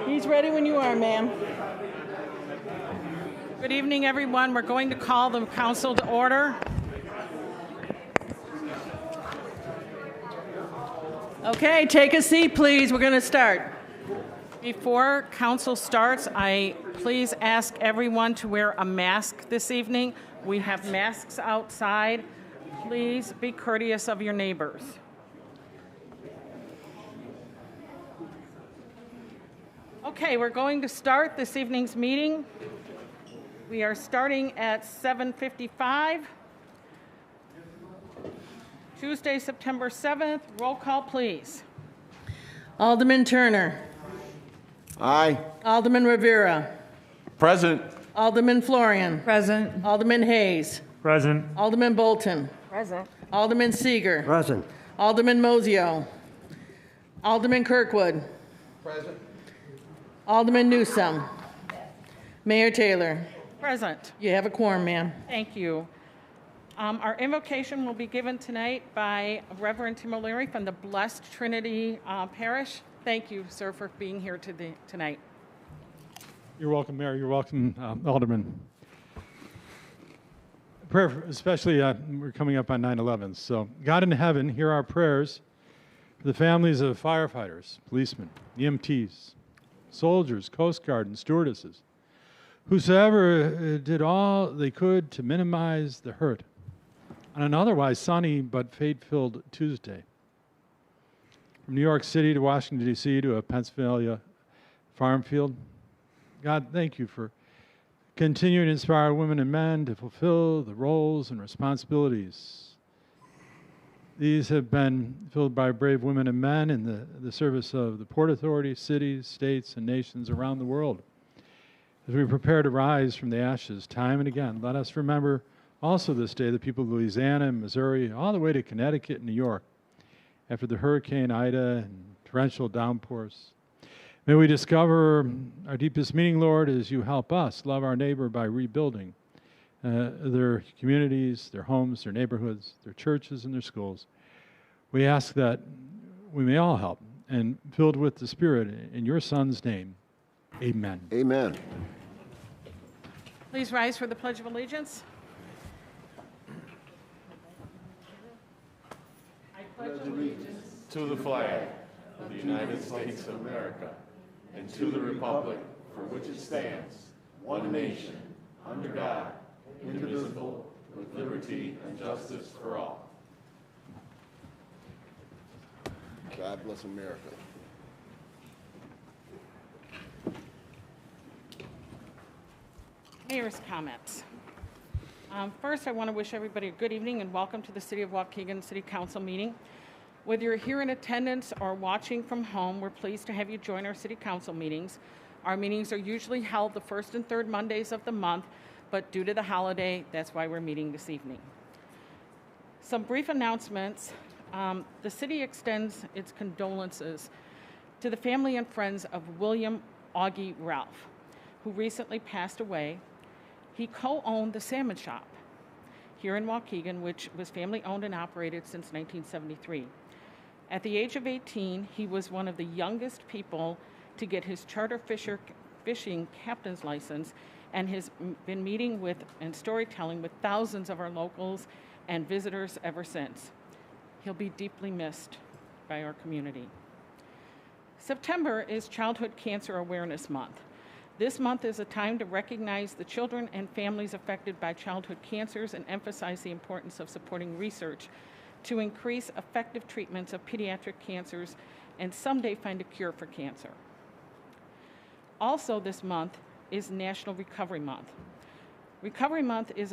He's ready when you are, ma'am. Good evening, everyone. We're going to call the council to order. Okay, take a seat, please. We're going to start. Before council starts, I please ask everyone to wear a mask this evening. We have masks outside. Please be courteous of your neighbors. Okay, we're going to start this evening's meeting. We are starting at 7:55. Tuesday, September 7th. Roll call, please. Alderman Turner. Aye. Alderman Rivera. Present. Alderman Florian. Present. Alderman Hayes. Present. Alderman Bolton. Present. Alderman Seeger. Present. Alderman Mosio. Alderman Kirkwood. Present. Alderman Newsome. Mayor Taylor. Present. You have a quorum, ma'am. Thank you. Our invocation will be given tonight by Reverend Tim O'Leary from the Blessed Trinity Parish. Thank you, sir, for being here tonight. You're welcome, Mayor. You're welcome, Alderman. Prayer, especially we're coming up on 9/11. So, God in heaven, hear our prayers for the families of firefighters, policemen, EMTs, soldiers, Coast Guard, and stewardesses, whosoever did all they could to minimize the hurt on an otherwise sunny but fate-filled Tuesday. From New York City to Washington, D.C. to a Pennsylvania farm field, God, thank you for continuing to inspire women and men to fulfill the roles and responsibilities. These have been filled by brave women and men in the service of the Port Authority, cities, states, and nations around the world. As we prepare to rise from the ashes time and again, let us remember also this day the people of Louisiana and Missouri, all the way to Connecticut and New York, after the Hurricane Ida and torrential downpours. May we discover our deepest meaning, Lord, as you help us love our neighbor by rebuilding their communities, their homes, their neighborhoods, their churches, and their schools. We ask that we may all help, and filled with the Spirit, in your Son's name, amen. Amen. Please rise for the Pledge of Allegiance. I pledge allegiance to the flag of the United States of America and to the republic for which it stands, one nation, under God, indivisible, with liberty and justice for all. God bless America. Mayor's comments. First, I want to wish everybody a good evening and welcome to the City of Waukegan City Council meeting. Whether you're here in attendance or watching from home, we're pleased to have you join our City Council meetings. Our meetings are usually held the first and third Mondays of the month, but due to the holiday, that's why we're meeting this evening. Some brief announcements. The city extends its condolences to the family and friends of William Augie Ralph, who recently passed away. He co-owned the Salmon Shop here in Waukegan, which was family owned and operated since 1973. At the age of 18, he was one of the youngest people to get his charter fishing captain's license, and has been meeting with and storytelling with thousands of our locals and visitors ever since. He'll be deeply missed by our community. September is Childhood Cancer Awareness Month. This month is a time to recognize the children and families affected by childhood cancers and emphasize the importance of supporting research to increase effective treatments of pediatric cancers and someday find a cure for cancer. Also this month is National Recovery Month. Recovery Month is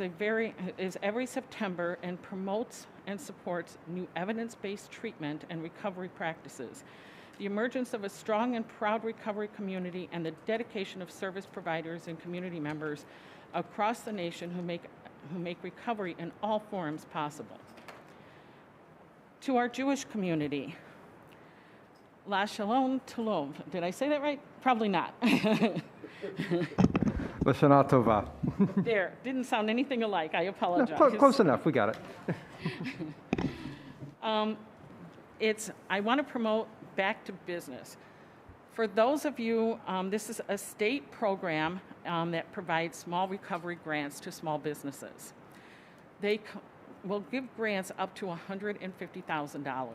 every September and promotes and supports new evidence-based treatment and recovery practices, the emergence of a strong and proud recovery community, and the dedication of service providers and community members across the nation who make recovery in all forms possible. To our Jewish community, La Shalom Tov. Did I say that right? Probably not. Lashana Tova. There, didn't sound anything alike. I apologize. No, close enough. We got it. I want to promote back to business. For those of you, this is a state program that provides small recovery grants to small businesses. They will give grants up to $150,000.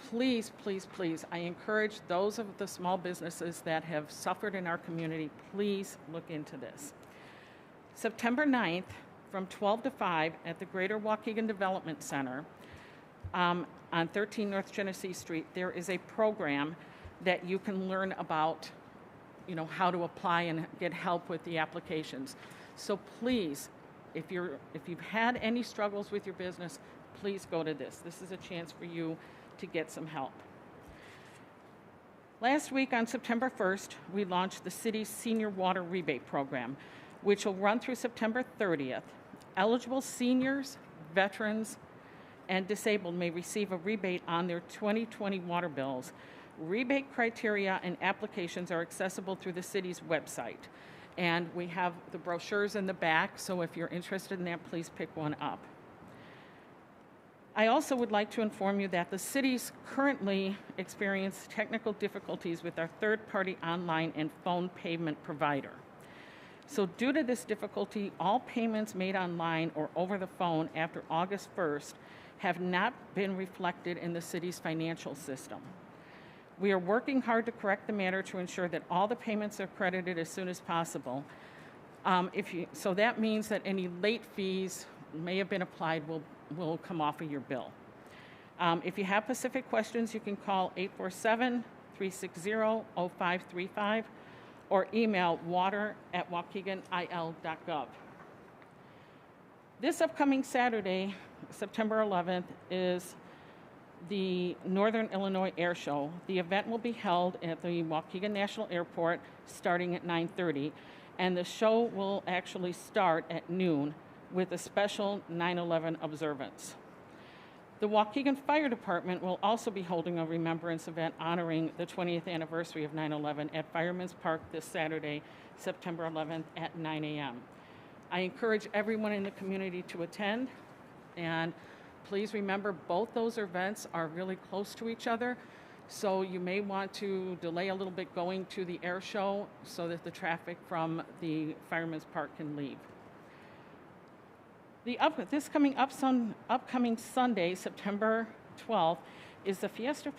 Please, please, please, I encourage those of the small businesses that have suffered in our community, please look into this. September 9th, from 12 to 5 at the Greater Waukegan Development Center on 13 North Genesee Street, there is a program that you can learn about, how to apply and get help with the applications. So please, if you've had any struggles with your business, please go to this. This is a chance for you to get some help. Last week on September 1st, we launched the city's senior water rebate program, which will run through September 30th. Eligible seniors, veterans, and disabled may receive a rebate on their 2020 water bills. Rebate criteria and applications are accessible through the city's website. And we have the brochures in the back, so if you're interested in that, please pick one up. I also would like to inform you that the cities currently experience technical difficulties with our third-party online and phone payment provider. So due to this difficulty, all payments made online or over the phone after August 1st have not been reflected in the city's financial system. We are working hard to correct the matter to ensure that all the payments are credited as soon as possible. So that means that any late fees may have been applied will come off of your bill. If you have specific questions, you can call 847-360-0535 or email water@waukeganil.gov. This upcoming Saturday, September 11th, is the Northern Illinois Air Show. The event will be held at the Waukegan National Airport starting at 9:30, and the show will actually start at noon with a special 9/11 observance. The Waukegan Fire Department will also be holding a remembrance event honoring the 20th anniversary of 9/11 at Fireman's Park this Saturday, September 11th at 9 a.m. I encourage everyone in the community to attend, and please remember both those events are really close to each other, so you may want to delay a little bit going to the air show so that the traffic from the Fireman's Park can leave. This upcoming Sunday, September 12th, is the Fiesta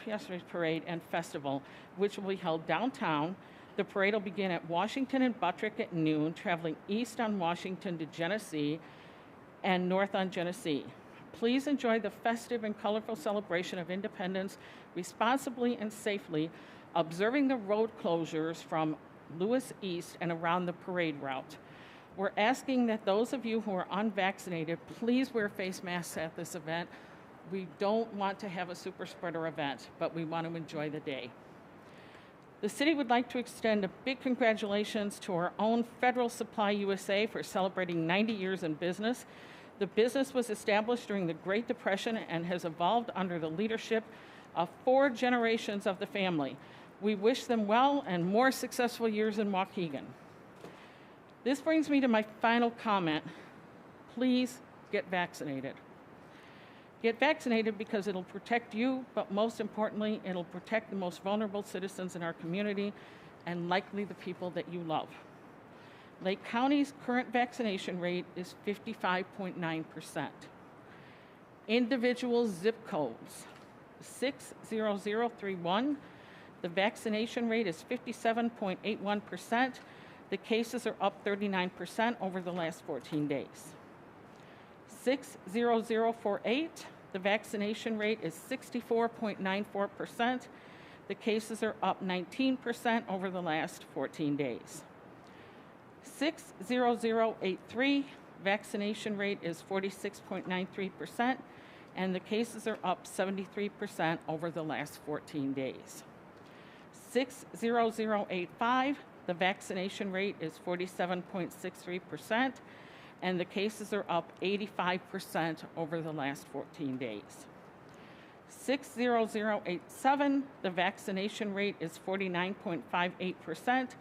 Parade and Festival, which will be held downtown. The parade will begin at Washington and Buttrick at noon, traveling east on Washington to Genesee and north on Genesee. Please enjoy the festive and colorful celebration of independence responsibly and safely, observing the road closures from Lewis East and around the parade route. We're asking that those of you who are unvaccinated, please wear face masks at this event. We don't want to have a super spreader event, but we want to enjoy the day. The city would like to extend a big congratulations to our own Federal Supply USA for celebrating 90 years in business. The business was established during the Great Depression and has evolved under the leadership of 4 generations of the family. We wish them well and more successful years in Waukegan. This brings me to my final comment. Please get vaccinated. Get vaccinated because it'll protect you, but most importantly, it'll protect the most vulnerable citizens in our community and likely the people that you love. Lake County's current vaccination rate is 55.9%. Individual zip codes, 60031. The vaccination rate is 57.81%. The cases are up 39% over the last 14 days. 60048. The vaccination rate is 64.94%. The cases are up 19% over the last 14 days. 60083, vaccination rate is 46.93%, and the cases are up 73% over the last 14 days. 60085, the vaccination rate is 47.63%, and the cases are up 85% over the last 14 days. 60087, the vaccination rate is 49.58%,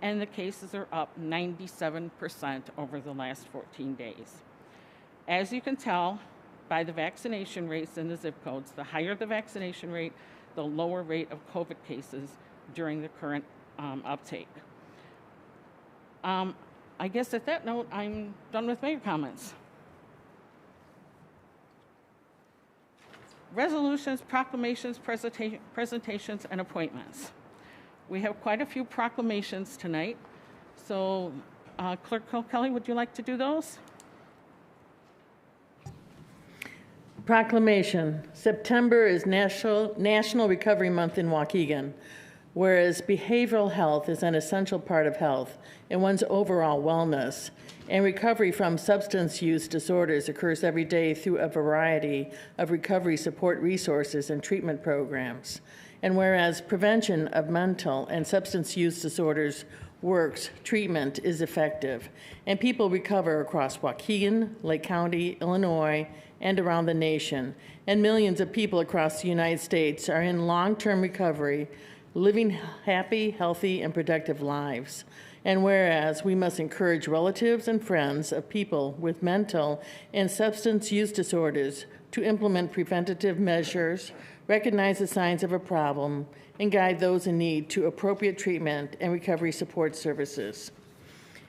and the cases are up 97% over the last 14 days. As you can tell by the vaccination rates in the zip codes, the higher the vaccination rate, the lower rate of COVID cases during the current uptake. I guess at that note, I'm done with mayor comments. Resolutions, proclamations, presentations, and appointments. We have quite a few proclamations tonight. So, Clerk Kelly, would you like to do those? Proclamation. September is National Recovery Month in Waukegan, whereas behavioral health is an essential part of health and one's overall wellness, and recovery from substance use disorders occurs every day through a variety of recovery support resources and treatment programs. And whereas prevention of mental and substance use disorders works, treatment is effective, and people recover across Waukegan, Lake County, Illinois, and around the nation, and millions of people across the United States are in long-term recovery, living happy, healthy, and productive lives. And whereas we must encourage relatives and friends of people with mental and substance use disorders to implement preventative measures, recognize the signs of a problem, and guide those in need to appropriate treatment and recovery support services.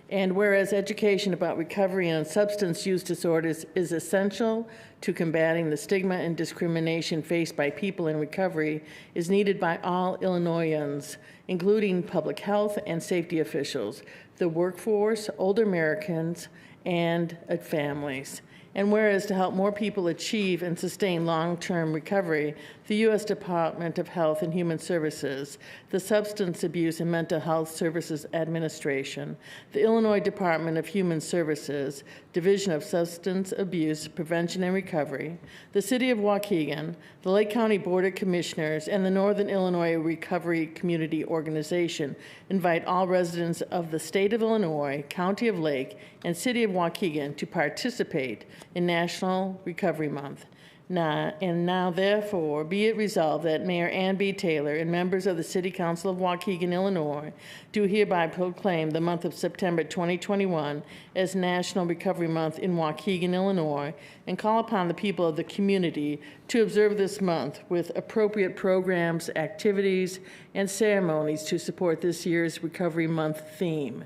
And whereas education about recovery and substance use disorders is essential to combating the stigma and discrimination faced by people in recovery, is needed by all Illinoisans, including public health and safety officials, the workforce, older Americans, and families. And whereas to help more people achieve and sustain long-term recovery, the U.S. Department of Health and Human Services, the Substance Abuse and Mental Health Services Administration, the Illinois Department of Human Services, Division of Substance Abuse Prevention and Recovery, the City of Waukegan, the Lake County Board of Commissioners, and the Northern Illinois Recovery Community Organization invite all residents of the state of Illinois, County of Lake, and City of Waukegan to participate in National Recovery Month. Now, therefore, be it resolved that Mayor Ann B. Taylor and members of the City Council of Waukegan, Illinois, do hereby proclaim the month of September 2021 as National Recovery Month in Waukegan, Illinois, and call upon the people of the community to observe this month with appropriate programs, activities, and ceremonies to support this year's Recovery Month theme.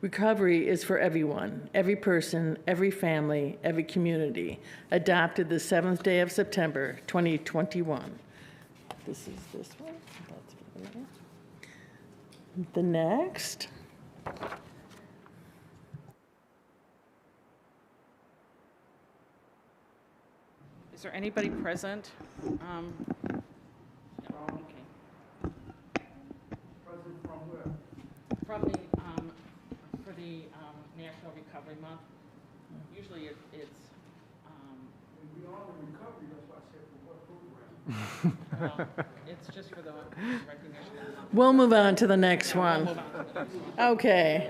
Recovery is for everyone, every person, every family, every community. Adopted the 7th day of September, 2021. This is this one. That's over there. The next. Is there anybody present? No, okay. Present from where? From the for the National Recovery Month. Usually it's. We are in recovery, that's why I said for what program? Well, it's just for the recognition. We'll move on to the next one. Okay.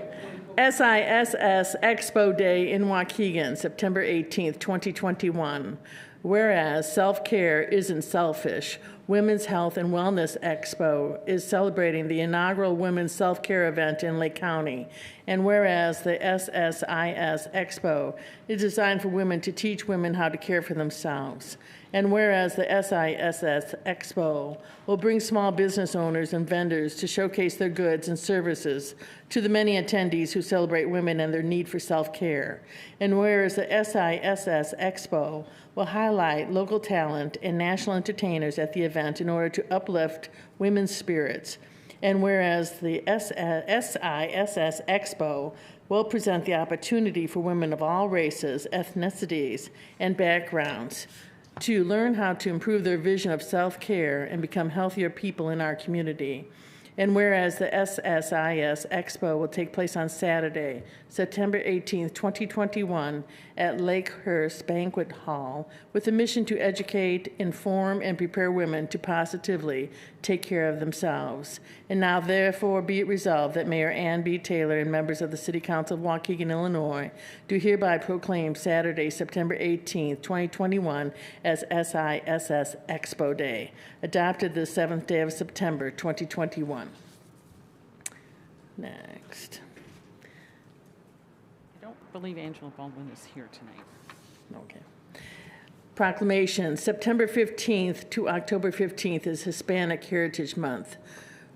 SISS Expo Day in Waukegan, September 18th, 2021. Whereas self-care isn't selfish, Women's Health and Wellness Expo is celebrating the inaugural Women's Self-Care event in Lake County. And whereas the SSIS Expo is designed for women to teach women how to care for themselves. And whereas the SISS Expo will bring small business owners and vendors to showcase their goods and services to the many attendees who celebrate women and their need for self-care. And whereas the SISS Expo will highlight local talent and national entertainers at the event in order to uplift women's spirits. And whereas the SISS Expo will present the opportunity for women of all races, ethnicities, and backgrounds to learn how to improve their vision of self-care and become healthier people in our community. And whereas the SSIS Expo will take place on Saturday, September 18th, 2021 at Lakehurst Banquet Hall with a mission to educate, inform, and prepare women to positively take care of themselves. And now therefore be it resolved that Mayor Ann B. Taylor and members of the City Council of Waukegan, Illinois do hereby proclaim Saturday, September 18th, 2021 as SISS Expo Day, adopted the 7th day of September, 2021. Next. I don't believe Angelo Baldwin is here tonight. Okay. Proclamation. September 15th to October 15th is Hispanic Heritage Month.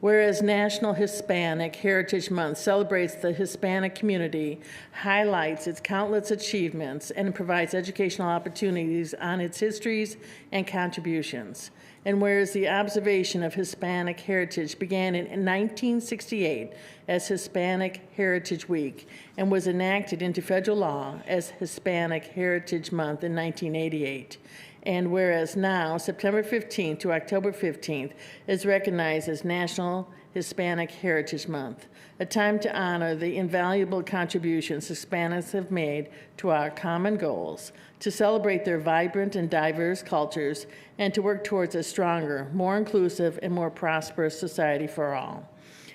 Whereas National Hispanic Heritage Month celebrates the Hispanic community, highlights its countless achievements, and provides educational opportunities on its histories and contributions. And whereas the observation of Hispanic heritage began in 1968 as Hispanic Heritage Week and was enacted into federal law as Hispanic Heritage Month in 1988. And whereas now, September 15th to October 15th is recognized as National Hispanic Heritage Month, a time to honor the invaluable contributions Hispanics have made to our common goals, to celebrate their vibrant and diverse cultures, and to work towards a stronger, more inclusive, and more prosperous society for all.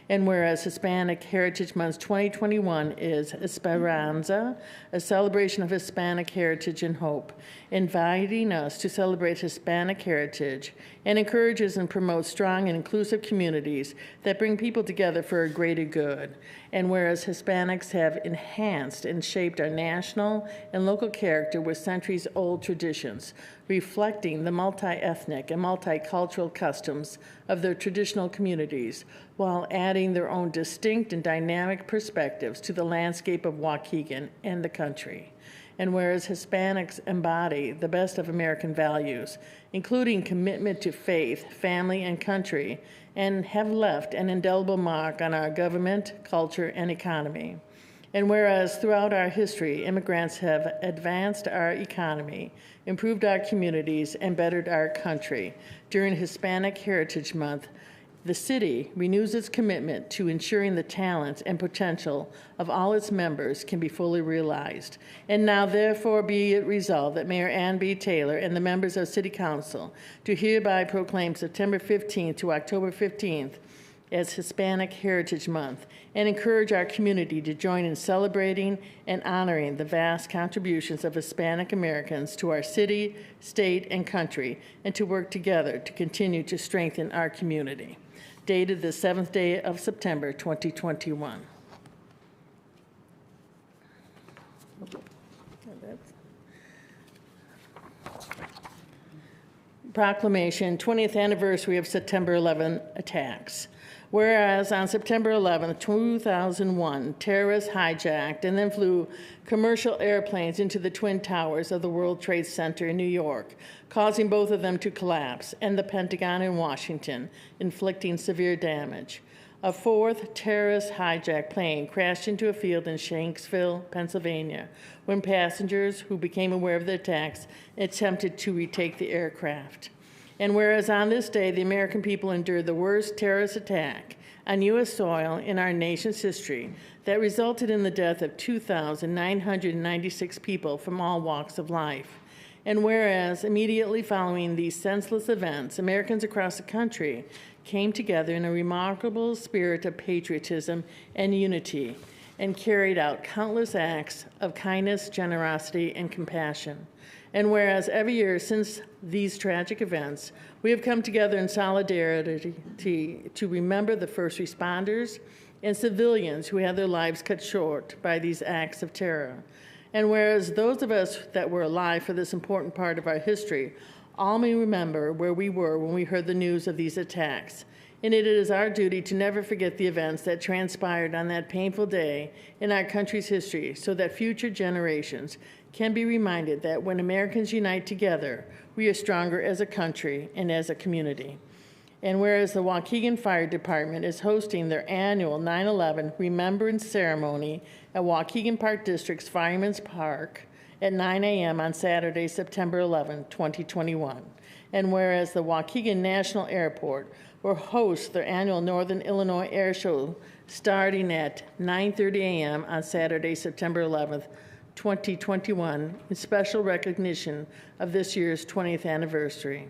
And whereas Hispanic Heritage Month 2021 is Esperanza, a celebration of Hispanic heritage and hope, inviting us to celebrate Hispanic heritage and encourages and promotes strong and inclusive communities that bring people together for a greater good. And whereas Hispanics have enhanced and shaped our national and local character with centuries-old traditions, reflecting the multi-ethnic and multicultural customs of their traditional communities, while adding their own distinct and dynamic perspectives to the landscape of Waukegan and the country. And whereas Hispanics embody the best of American values, including commitment to faith, family, and country, and have left an indelible mark on our government, culture, and economy. And whereas throughout our history, immigrants have advanced our economy, improved our communities, and bettered our country, during Hispanic Heritage Month, the city renews its commitment to ensuring the talents and potential of all its members can be fully realized. And now therefore be it resolved that Mayor Ann B. Taylor and the members of City Council do hereby proclaim September 15th to October 15th as Hispanic Heritage Month and encourage our community to join in celebrating and honoring the vast contributions of Hispanic Americans to our city, state, and country, and to work together to continue to strengthen our community. Dated the 7th day of September, 2021. Proclamation, 20th anniversary of September 11 attacks. Whereas on September 11, 2001, terrorists hijacked and then flew commercial airplanes into the Twin Towers of the World Trade Center in New York, causing both of them to collapse, and the Pentagon in Washington, inflicting severe damage. A fourth terrorist hijacked plane crashed into a field in Shanksville, Pennsylvania, when passengers who became aware of the attacks attempted to retake the aircraft. And whereas on this day, the American people endured the worst terrorist attack on U.S. soil in our nation's history that resulted in the death of 2,996 people from all walks of life. And whereas immediately following these senseless events, Americans across the country came together in a remarkable spirit of patriotism and unity and carried out countless acts of kindness, generosity, and compassion. And whereas every year since these tragic events, we have come together in solidarity to remember the first responders and civilians who had their lives cut short by these acts of terror. And whereas those of us that were alive for this important part of our history all may remember where we were when we heard the news of these attacks. And it is our duty to never forget the events that transpired on that painful day in our country's history so that future generations can be reminded that when Americans unite together, we are stronger as a country and as a community. And whereas the Waukegan Fire Department is hosting their annual 9/11 Remembrance Ceremony at Waukegan Park District's Fireman's Park at 9 a.m. on Saturday, September 11, 2021. And whereas the Waukegan National Airport will host their annual Northern Illinois Air Show starting at 9:30 a.m. on Saturday, September 11th, 2021, in special recognition of this year's 20th anniversary.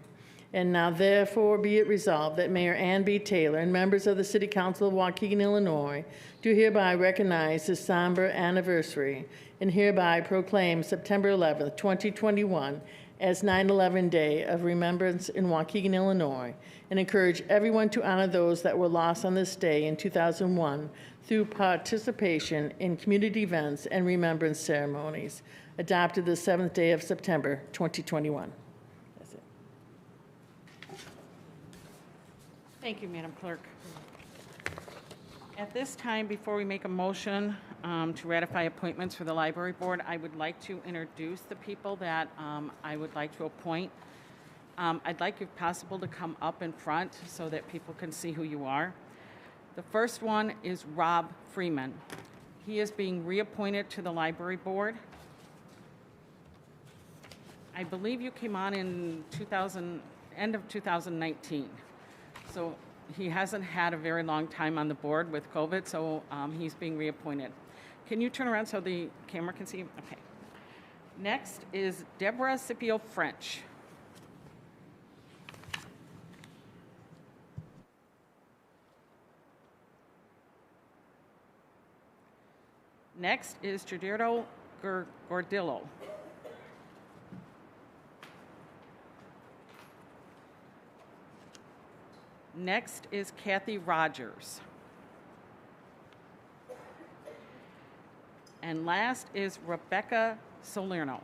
And now therefore be it resolved that Mayor Ann B. Taylor and members of the City Council of Waukegan, Illinois, do hereby recognize this somber anniversary and hereby proclaim September 11th, 2021 as 9/11 Day of Remembrance in Waukegan, Illinois, and encourage everyone to honor those that were lost on this day in 2001 through participation in community events and remembrance ceremonies. Adopted the 7th day of September, 2021. That's it. Thank you, Madam Clerk. At this time, before we make a motion to ratify appointments for the library board, I would like to introduce the people that I would like to appoint. I'd like, if possible, to come up in front so that people can see who you are. The first one is Rob Freeman. He is being reappointed to the library board. I believe you came on in end of 2019. So he hasn't had a very long time on the board with COVID, so he's being reappointed. Can you turn around so the camera can see him? Okay. Next is Deborah Scipio French. Next is Giudiero Gordillo. Next is Kathy Rogers. And last is Rebecca Salerno.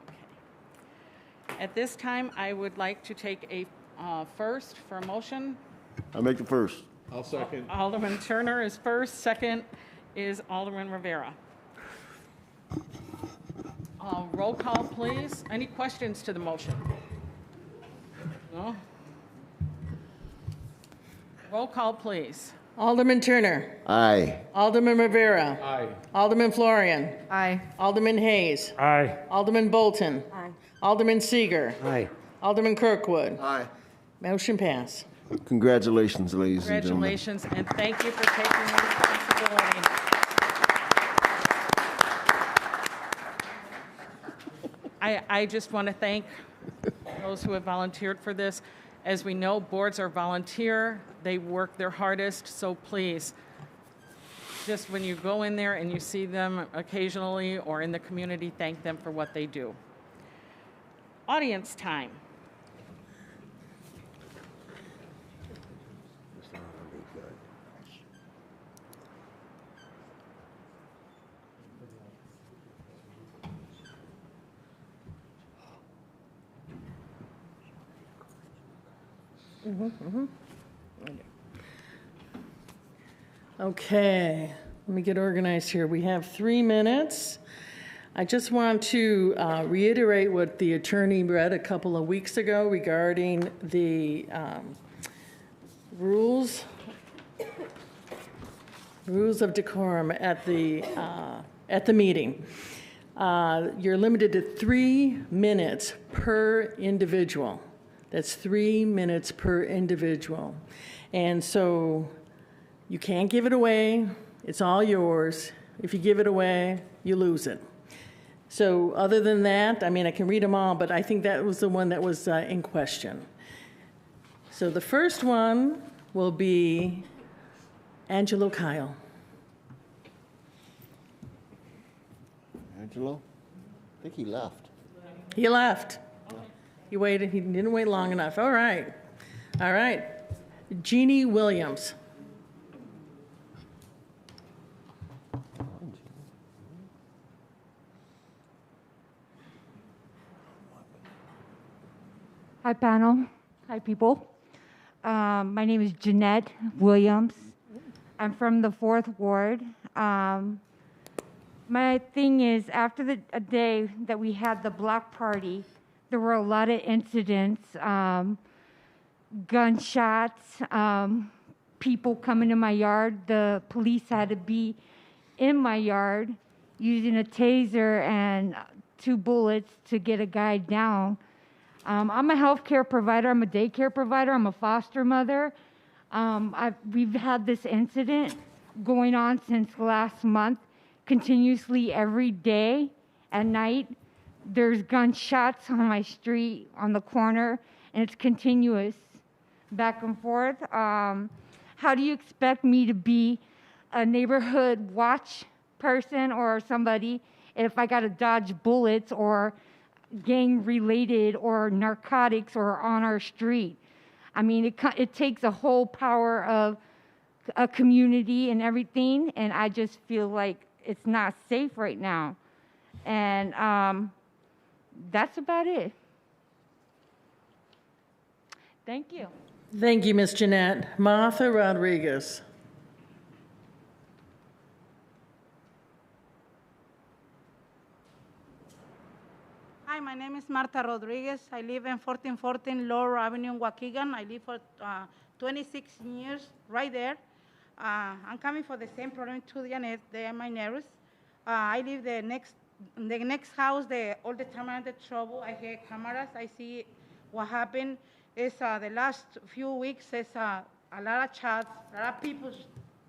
Okay. At this time, I would like to take a first for a motion. I make the first. I'll second. Alderman Turner is first. Second is Alderman Rivera. Roll call, please. Any questions to the motion? No? Roll call, please. Alderman Turner. Aye. Alderman Rivera. Aye. Alderman Florian. Aye. Alderman Hayes. Aye. Alderman Bolton. Aye. Alderman Seeger. Aye. Alderman Kirkwood. Aye. Motion pass. Congratulations, ladies and gentlemen. Congratulations, and thank you for taking the responsibility. I just want to thank those who have volunteered for this. As we know, boards are volunteer. They work their hardest, so please, just when you go in there and you see them occasionally or in the community, thank them for what they do. Audience time. Okay, let me get organized here. We have 3 minutes. I just want to reiterate what the attorney read a couple of weeks ago regarding the rules of decorum at the meeting. You're limited to 3 minutes per individual. That's 3 minutes per individual. And so you can't give it away. It's all yours. If you give it away, you lose it. So other than that, I mean, I can read them all, but I think that was the one that was in question. So the first one will be Angelo Kyle. Angelo? I think he left. He left. He waited. He didn't wait long enough. All right. All right. Jeanette Williams. Hi, panel. Hi, people. My name is Jeanette Williams. I'm from the 4th Ward. My thing is, after a day that we had the block party, there were a lot of incidents, gunshots, people coming in my yard. The police had to be in my yard using a taser and 2 bullets to get a guy down. I'm a healthcare provider. I'm a daycare provider. I'm a foster mother. We've had this incident going on since last month, continuously every day at night. There's gunshots on my street, on the corner, and it's continuous back and forth. How do you expect me to be a neighborhood watch person or somebody if I got to dodge bullets or gang-related or narcotics or on our street? I mean, it takes a whole power of a community and everything, and I just feel like it's not safe right now. And that's about it. Thank you. Thank you, Ms. Jeanette. Martha Rodriguez. Hi, my name is Marta Rodriguez. I live in 1414 Lower Avenue in Waukegan. I live for 26 years right there. I'm coming for the same problem to Jeanette. They are my neighbors. I live the next house. All the time I'm in trouble. I hear cameras. I see what happened. Is the last few weeks is a lot of chats, a lot of people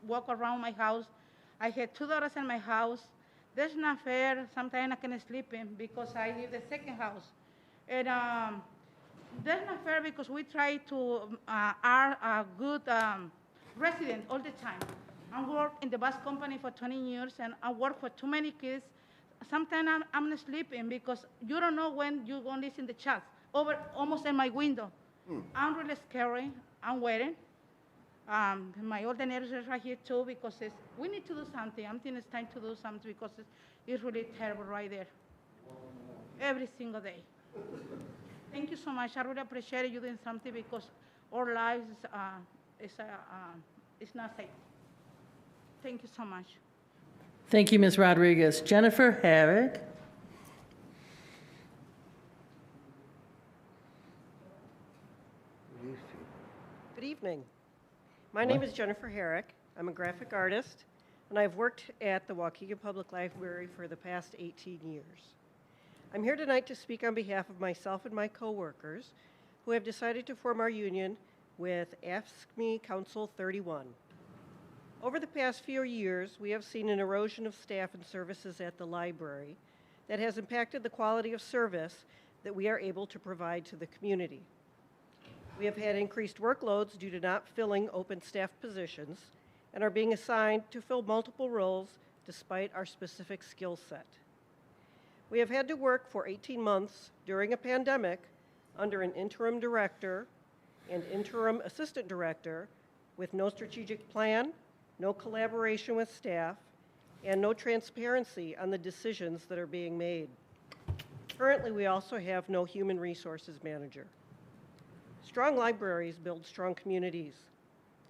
walk around my house. I had 2 daughters in my house. That's not fair. Sometimes I can't sleep in because I live the second house. And that's not fair because we try to are a good resident all the time. I work in the bus company for 20 years and I work for too many kids. Sometimes I'm not sleeping because you don't know when you're going to listen to chats over almost in my window. I'm really scary. I'm waiting. My older neighbors are right here too because we need to do something. I think it's time to do something because it's really terrible right there. Every single day. Thank you so much. I really appreciate you doing something because our lives is not safe. Thank you so much. Thank you, Ms. Rodriguez. Jennifer Herrick. Good evening. My name is Jennifer Herrick. I'm a graphic artist, and I've worked at the Waukegan Public Library for the past 18 years. I'm here tonight to speak on behalf of myself and my coworkers who have decided to form our union with AFSCME Council 31. Over the past few years, we have seen an erosion of staff and services at the library that has impacted the quality of service that we are able to provide to the community. We have had increased workloads due to not filling open staff positions and are being assigned to fill multiple roles despite our specific skill set. We have had to work for 18 months during a pandemic under an interim director and interim assistant director with no strategic plan, no collaboration with staff, and no transparency on the decisions that are being made. Currently, we also have no human resources manager. Strong libraries build strong communities.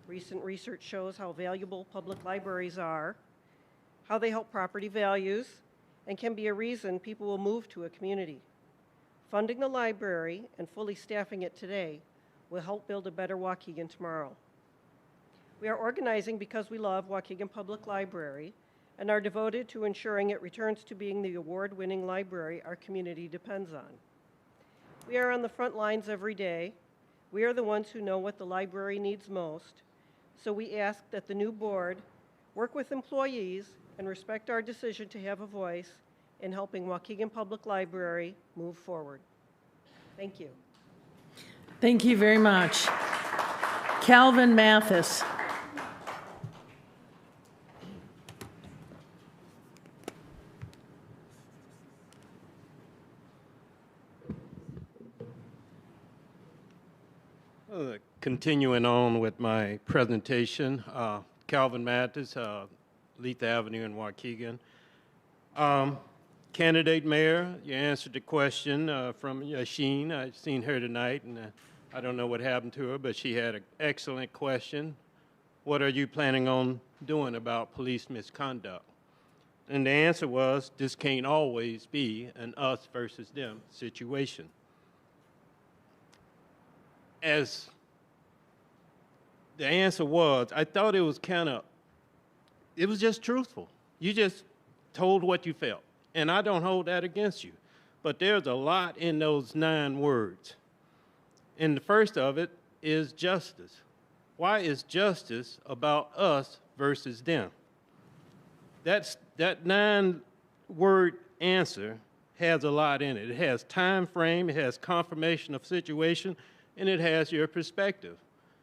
Recent research shows how valuable public libraries are, how they help property values, and can be a reason people will move to a community. Funding the library and fully staffing it today will help build a better Waukegan tomorrow. We are organizing because we love Waukegan Public Library and are devoted to ensuring it returns to being the award-winning library our community depends on. We are on the front lines every day. We are the ones who know what the library needs most, so we ask that the new board work with employees and respect our decision to have a voice in helping Waukegan Public Library move forward. Thank you. Thank you very much. Calvin Mathis. Continuing on with my presentation, Calvin Mathis, Leith Avenue in Waukegan. Candidate Mayor, you answered the question from Yasheen. I've seen her tonight, and I don't know what happened to her, but she had an excellent question. What are you planning on doing about police misconduct? And the answer was, this can't always be an us versus them situation. As the answer was, I thought it was it was just truthful. You just told what you felt. And I don't hold that against you. But there's a lot in those 9 words. And the first of it is justice. Why is justice about us versus them? That 9-word answer has a lot in it. It has time frame, it has confirmation of situation, and it has your perspective.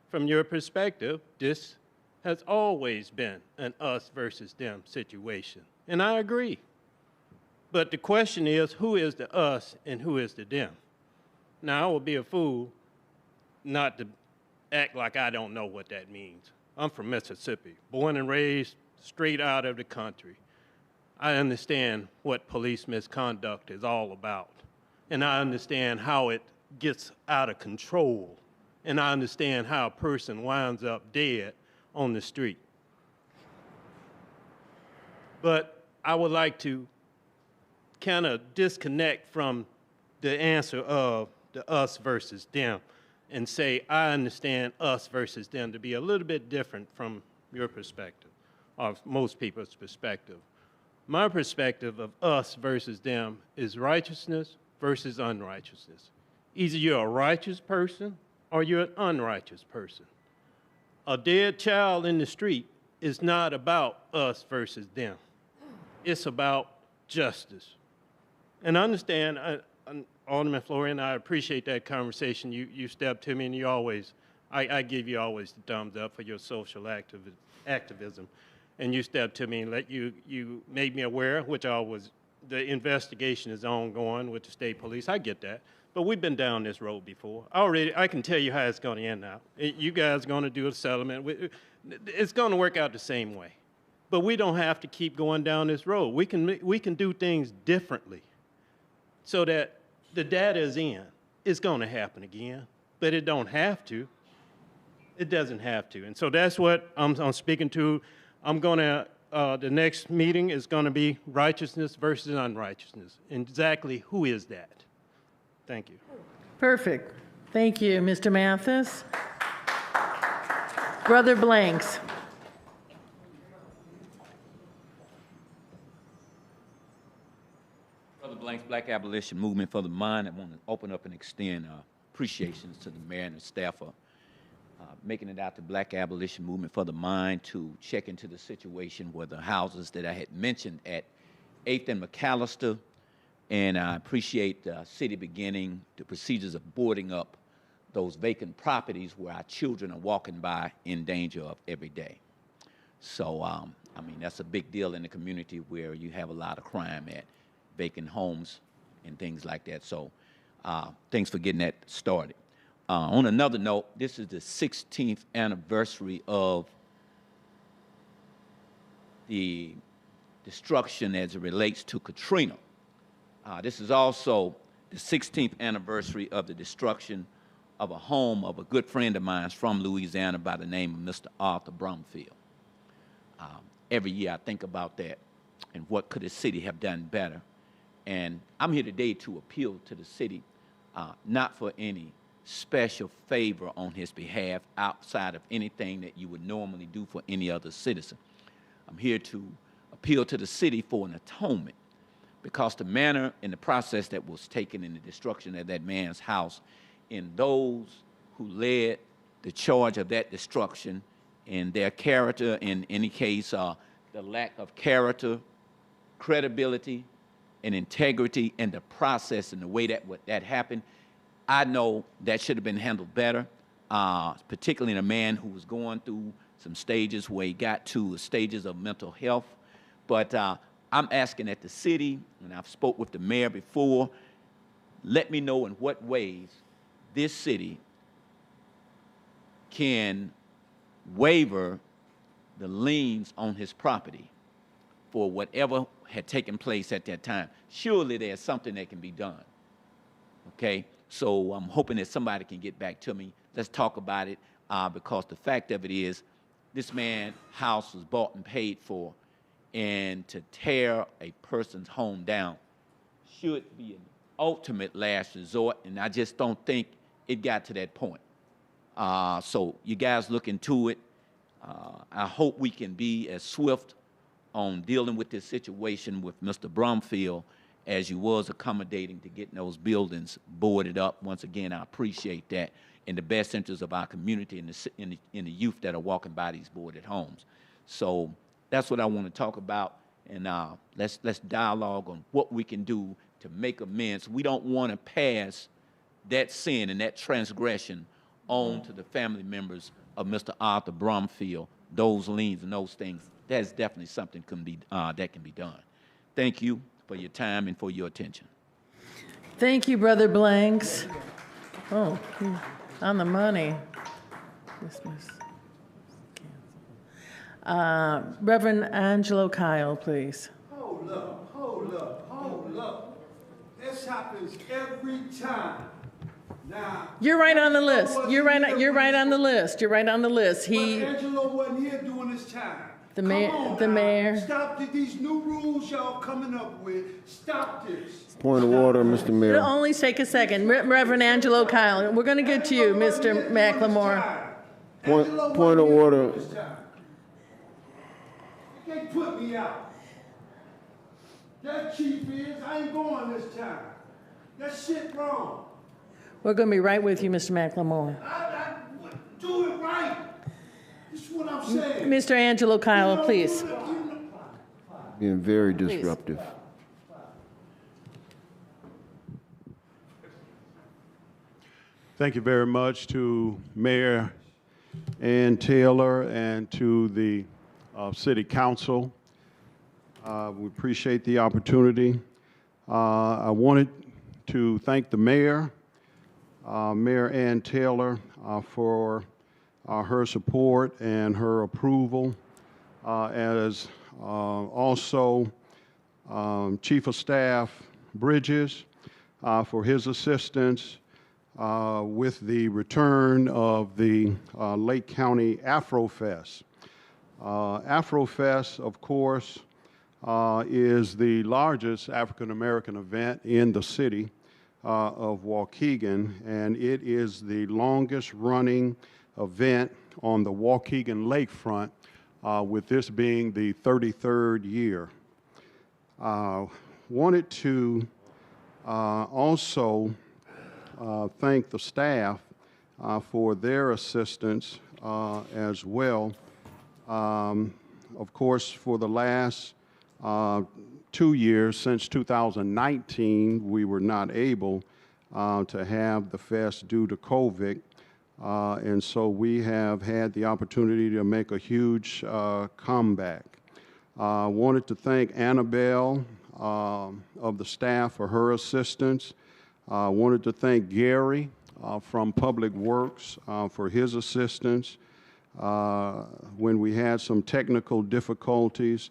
From your perspective, this has always been an us versus them situation. And I agree. But the question is, who is the us and who is the them? Now, I would be a fool not to act like I don't know what that means. I'm from Mississippi, born and raised straight out of the country. I understand what police misconduct is all about. And I understand how it gets out of control and I understand how a person winds up dead on the street. But I would like to kind of disconnect from the answer of the us versus them and say I understand us versus them to be a little bit different from your perspective, or most people's perspective. My perspective of us versus them is righteousness versus unrighteousness. Either you're a righteous person or you're an unrighteous person. A dead child in the street is not about us versus them. It's about justice. And I understand, Alderman Florian, I appreciate that conversation. You stepped to me, and you always, I give you always the thumbs up for your social activism. And you stepped to me and you made me aware, which the investigation is ongoing with the state police. I get that. But we've been down this road before. I can tell you how it's going to end now. You guys are going to do a settlement. It's going to work out the same way. But we don't have to keep going down this road. We can do things differently so that the data is in. It's going to happen again, but it don't have to. It doesn't have to. And so that's what I'm speaking to. I'm going to, the next meeting is going to be righteousness versus unrighteousness. Exactly who is that? Thank you. Perfect. Thank you, Mr. Mathis. Brother Blanks. Brother Blanks, Black Abolition Movement for the Mind. I want to open up and extend appreciations to the mayor and the staff for making it out to Black Abolition Movement for the Mind to check into the situation where the houses that I had mentioned at 8th and McAllister, and I appreciate the city beginning the procedures of boarding up those vacant properties where our children are walking by in danger of every day. So, I mean, that's a big deal in the community where you have a lot of crime at vacant homes and things like that. So, thanks for getting that started. On another note, this is the 16th anniversary of the destruction as it relates to Katrina. This is also the 16th anniversary of the destruction of a home of a good friend of mine from Louisiana by the name of Mr. Arthur Brumfield. Every year I think about that and what could the city have done better. And I'm here today to appeal to the city, not for any special favor on his behalf outside of anything that you would normally do for any other citizen. I'm here to appeal to the city for an atonement because the manner and the process that was taken in the destruction of that man's house and those who led the charge of that destruction and their character, in any case, the lack of character, credibility, and integrity in the process and the way that happened, I know that should have been handled better, particularly in a man who was going through some stages where he got to stages of mental health. But I'm asking that the city, and I've spoke with the mayor before, let me know in what ways this city can waiver the liens on his property for whatever had taken place at that time. Surely there's something that can be done, okay? So I'm hoping that somebody can get back to me. Let's talk about it because the fact of it is this man's house was bought and paid for, and to tear a person's home down should be an ultimate last resort, and I just don't think it got to that point. So you guys look into it. I hope we can be as swift on dealing with this situation with Mr. Brumfield as you was accommodating to getting those buildings boarded up. Once again, I appreciate that in the best interest of our community and the youth that are walking by these boarded homes. So that's what I want to talk about, and let's dialogue on what we can do to make amends. We don't want to pass that sin and that transgression on to the family members of Mr. Arthur Brumfield, those liens and those things. That's definitely something that can be done. Thank you for your time and for your attention. Thank you, Brother Blanks. Oh, on the money. Dismiss. Reverend Angelo Kyle, please. Hold up. This happens every time. You're right on the list. You're right on the list. You're right on the list. But Angelo wasn't here during his time. The mayor. Stop these new rules y'all coming up with. Stop this. Point of order, Mr. Mayor. It'll only take a second. Reverend Angelo Kyle. We're going to get to you, Mr. Macklemore. Point of order. You can't put me out. That chief is, I ain't going this time. That shit wrong. We're going to be right with you, Mr. Macklemore. Do it right. That's what I'm saying. Mr. Angelo Kyle, please. Being very disruptive. Thank you very much to Mayor Ann Taylor and to the City Council. We appreciate the opportunity. I wanted to thank the Mayor, Mayor Ann Taylor, for her support and her approval, as also Chief of Staff Bridges for his assistance with the return of the Lake County Afrofest. Afrofest, of course, is the largest African American event in the city of Waukegan, and it is the longest running event on the Waukegan lakefront, with this being the 33rd year. Wanted to also thank the staff for their assistance as well. Of course, for the last 2 years, since 2019, we were not able to have the fest due to COVID. And so we have had the opportunity to make a huge comeback. I wanted to thank Annabelle of the staff for her assistance. I wanted to thank Gary from Public Works for his assistance. When we had some technical difficulties,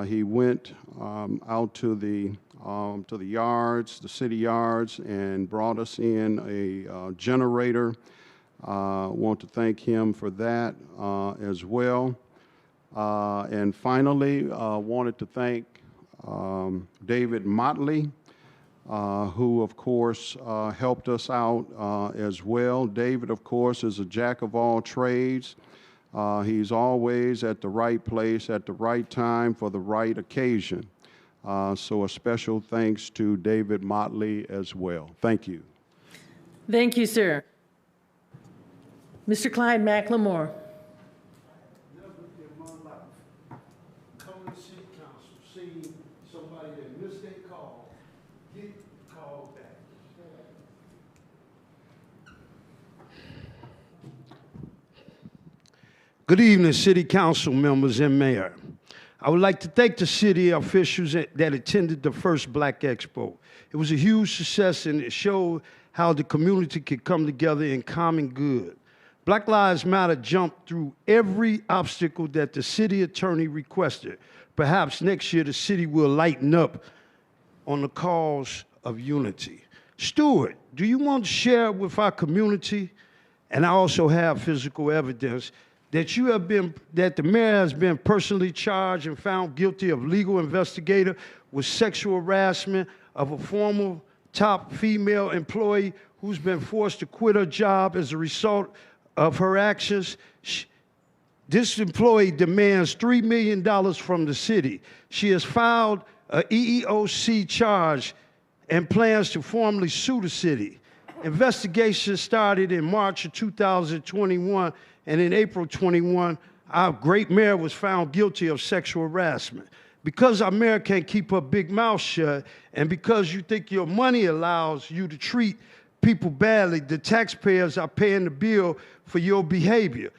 he went out to the yards, the city yards, and brought us in a generator. I want to thank him for that as well. And finally, wanted to thank David Motley, who, of course, helped us out as well. David, of course, is a jack of all trades. He's always at the right place at the right time for the right occasion. So a special thanks to David Motley as well. Thank you. Thank you, sir. Mr. Clyde Macklemore. Never in my life coming to city council, seeing somebody that missed their call, get the call back. Good evening, city council members and mayor. I would like to thank the city officials that attended the first Black Expo. It was a huge success, and it showed how the community could come together in common good. Black Lives Matter jumped through every obstacle that the city attorney requested. Perhaps next year the city will lighten up on the cause of unity. Stuart, do you want to share with our community, and I also have physical evidence, that the mayor has been personally charged and found guilty of legal investigator with sexual harassment of a former top female employee who's been forced to quit her job as a result of her actions? This employee demands $3 million from the city. She has filed an EEOC charge and plans to formally sue the city. Investigation started in March of 2021, and in April 21, our great mayor was found guilty of sexual harassment. Because our mayor can't keep her big mouth shut, and because you think your money allows you to treat people badly, the taxpayers are paying the bill for your behavior.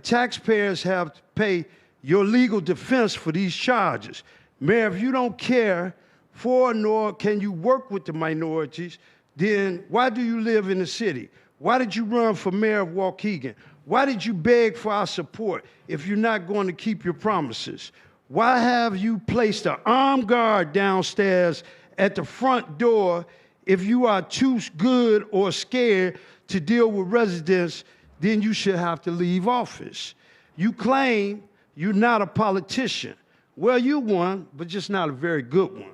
Taxpayers have to pay your legal defense for these charges. Mayor, if you don't care for nor can you work with the minorities, then why do you live in the city? Why did you run for mayor of Waukegan? Why did you beg for our support if you're not going to keep your promises? Why have you placed an armed guard downstairs at the front door If you are too good or scared to deal with residents, then you should have to leave office. You claim you're not a politician. Well, you won, but just not a very good one.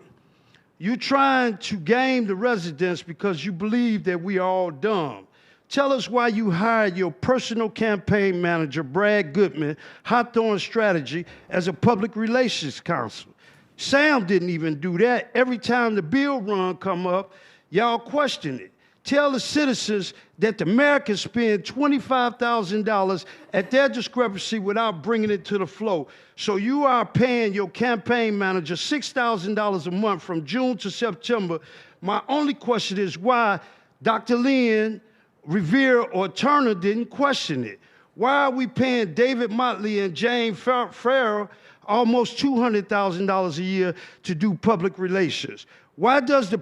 You're trying to game the residents because you believe that we are all dumb. Tell us why you hired your personal campaign manager, Brad Goodman, Hawthorne Strategy, as a public relations counsel. Sam didn't even do that. Every time the bill run come up, y'all question it. Tell the citizens that the mayor can spend $25,000 at their discrepancy without bringing it to the floor. So you are paying your campaign manager $6,000 a month from June to September. My only question is why Dr. Lynn, Revere, or Turner didn't question it. Why are we paying David Motley and Jane Farrell almost $200,000 a year to do public relations? Why does the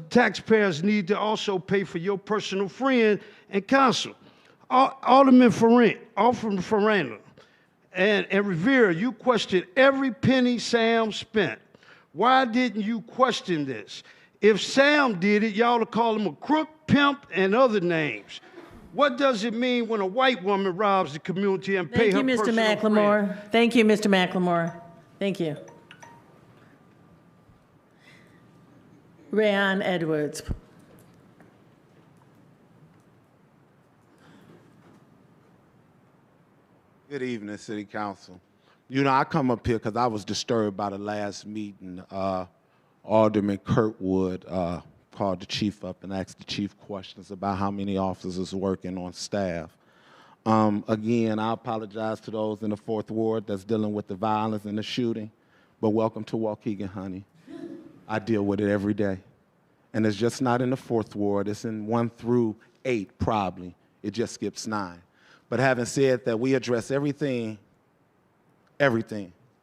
taxpayers need to also pay for your personal friend and counsel? Alderman Farrell and Revere, you questioned every penny Sam spent. Why didn't you question this? If Sam did it, y'all would call him a crook, pimp, and other names. What does it mean when a white woman robs the community and pay her personal friend? Thank you, Mr. Macklemore. Thank you, Mr. Macklemore. Thank you. Rayon Edwards. Good evening, City Council. You know, I come up here because I was disturbed by the last meeting. Alderman Kirkwood called the chief up and asked the chief questions about how many officers working on staff. Again, I apologize to those in the 4th Ward that's dealing with the violence and the shooting, but welcome to Waukegan, honey. I deal with it every day. And it's just not in the 4th Ward, it's in 1 through 8 probably. It just skips 9. But having said that, we address everything,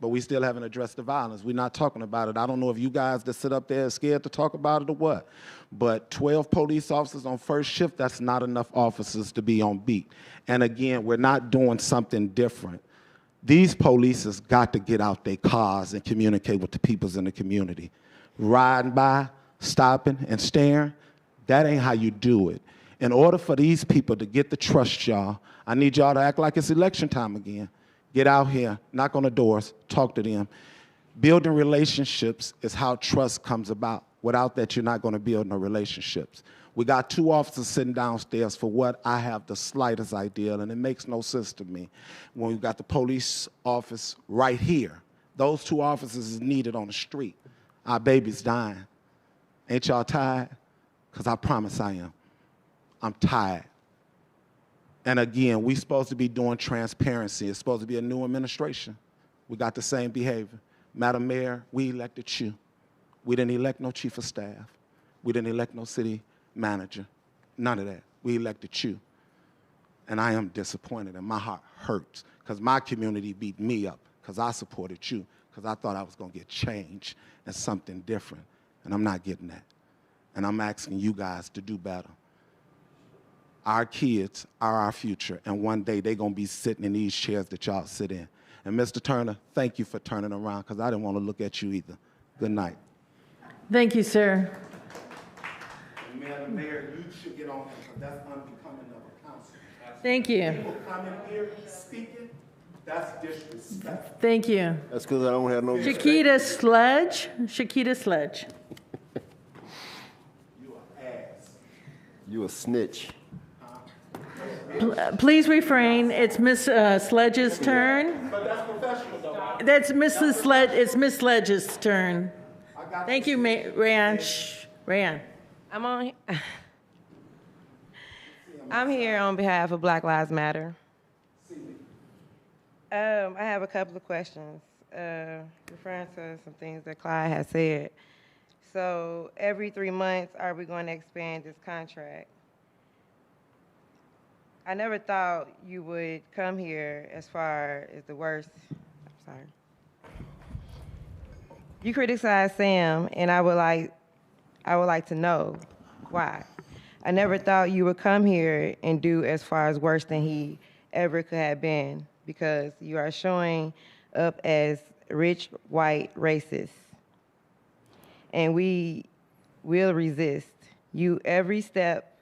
but we still haven't addressed the violence. We're not talking about it. I don't know if you guys that sit up there are scared to talk about it or what, but 12 police officers on first shift, that's not enough officers to be on beat. And again, we're not doing something different. These police has got to get out their cars and communicate with the peoples in the community. Riding by, stopping and staring, that ain't how you do it. In order for these people to get the trust y'all, I need y'all to act like it's election time again. Get out here, knock on the doors, talk to them. Building relationships is how trust comes about. Without that, you're not going to build no relationships. We got 2 officers sitting downstairs for what I have the slightest idea, and it makes no sense to me. When we've got the police office right here, those 2 officers is needed on the street. Our baby's dying. Ain't y'all tired? Because I promise I am. I'm tired. And again, we're supposed to be doing transparency. It's supposed to be a new administration. We got the same behavior. Madam Mayor, we elected you. We didn't elect no chief of staff. We didn't elect no city manager. None of that. We elected you. And I am disappointed, and my heart hurts because my community beat me up because I supported you, because I thought I was going to get change and something different. And I'm not getting that. And I'm asking you guys to do better. Our kids are our future, and one day they're going to be sitting in these chairs that y'all sit in. And Mr. Turner, thank you for turning around, because I didn't want to look at you either. Good night. Thank you, sir. And Madam Mayor, you should get on because that's unbecoming of a council. Thank you. People coming here speaking, that's disrespect. Thank you. That's because I don't have no respect. Shakita Sledge. Shakita Sledge. You an ass. You a snitch. Please refrain. It's Miss Sledge's turn. But that's professional, though. That's Mrs. Sledge. It's Miss Sledge's turn. Thank you, Rayan. Rayan. I'm here on behalf of Black Lives Matter. I have a couple of questions referring to some things that Clyde has said. So every 3 months, are we going to expand this contract? I never thought you would come here as far as the worst. I'm sorry. You criticized Sam, and I would like to know why. I never thought you would come here and do as far as worse than he ever could have been, because you are showing up as rich white racist. and we will resist you every step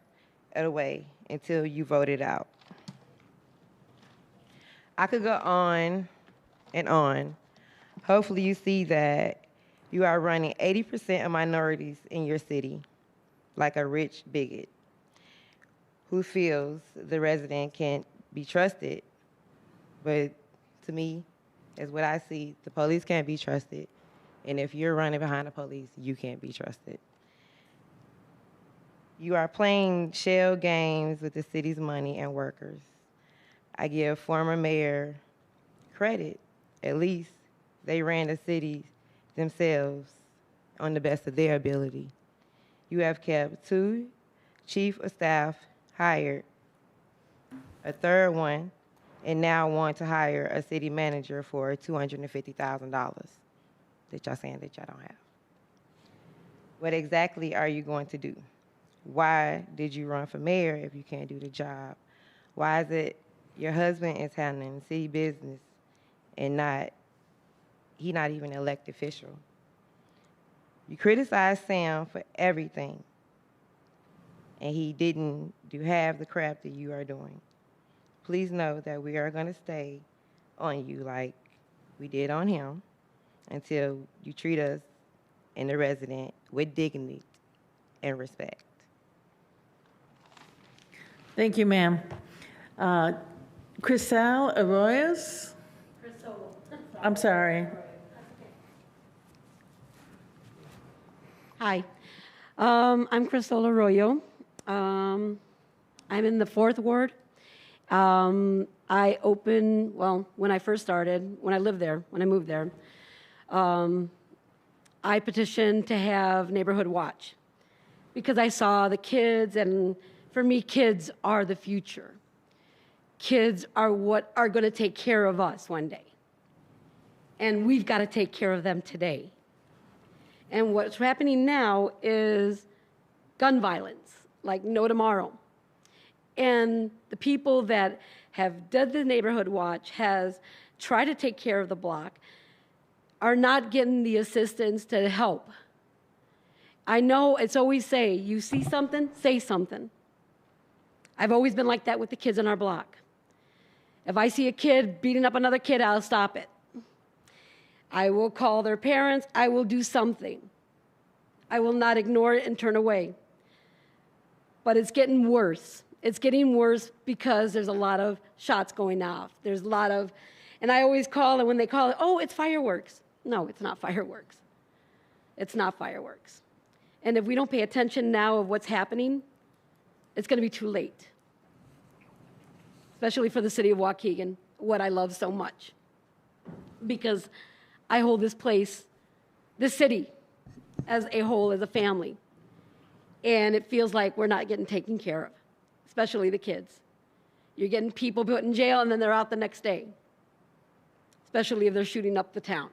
of the way until you vote it out. I could go on and on. Hopefully you see that you are running 80% of minorities in your city like a rich bigot who feels the resident can't be trusted. But to me, as what I see, the police can't be trusted. And if you're running behind the police, you can't be trusted. You are playing shell games with the city's money and workers. I give former mayor credit. At least they ran the city themselves on the best of their ability. You have kept 2 chief of staff hired, a third one, and now want to hire a city manager for $250,000 that y'all saying that y'all don't have. What exactly are you going to do? Why did you run for mayor if you can't do the job? Why is it your husband is handling city business and he not even an elected official? You criticize Sam for everything, and he didn't do half the crap that you are doing. Please know that we are going to stay on you like we did on him until you treat us and the resident with dignity and respect. Thank you, ma'am. Cristal Arroyos? I'm sorry. Hi, I'm Cristal Arroyo. I'm in the 4th Ward. I opened, well, when I first started, when I lived there, when I moved there, I petitioned to have Neighborhood Watch because I saw the kids, and for me, kids are the future. Kids are what are going to take care of us one day. And we've got to take care of them today. And what's happening now is gun violence, like no tomorrow. And the people that have done the Neighborhood Watch has tried to take care of the block are not getting the assistance to help. I know it's always say, you see something, say something. I've always been like that with the kids in our block. If I see a kid beating up another kid, I'll stop it. I will call their parents. I will do something. I will not ignore it and turn away. But it's getting worse. It's getting worse because there's a lot of shots going off. There's a lot of, and I always call, and when they call it, oh, it's fireworks. No, it's not fireworks. It's not fireworks. And if we don't pay attention now of what's happening, it's going to be too late. Especially for the city of Waukegan, what I love so much. Because I hold this place, this city, as a whole, as a family. And it feels like we're not getting taken care of, especially the kids. You're getting people put in jail and then they're out the next day, especially if they're shooting up the town.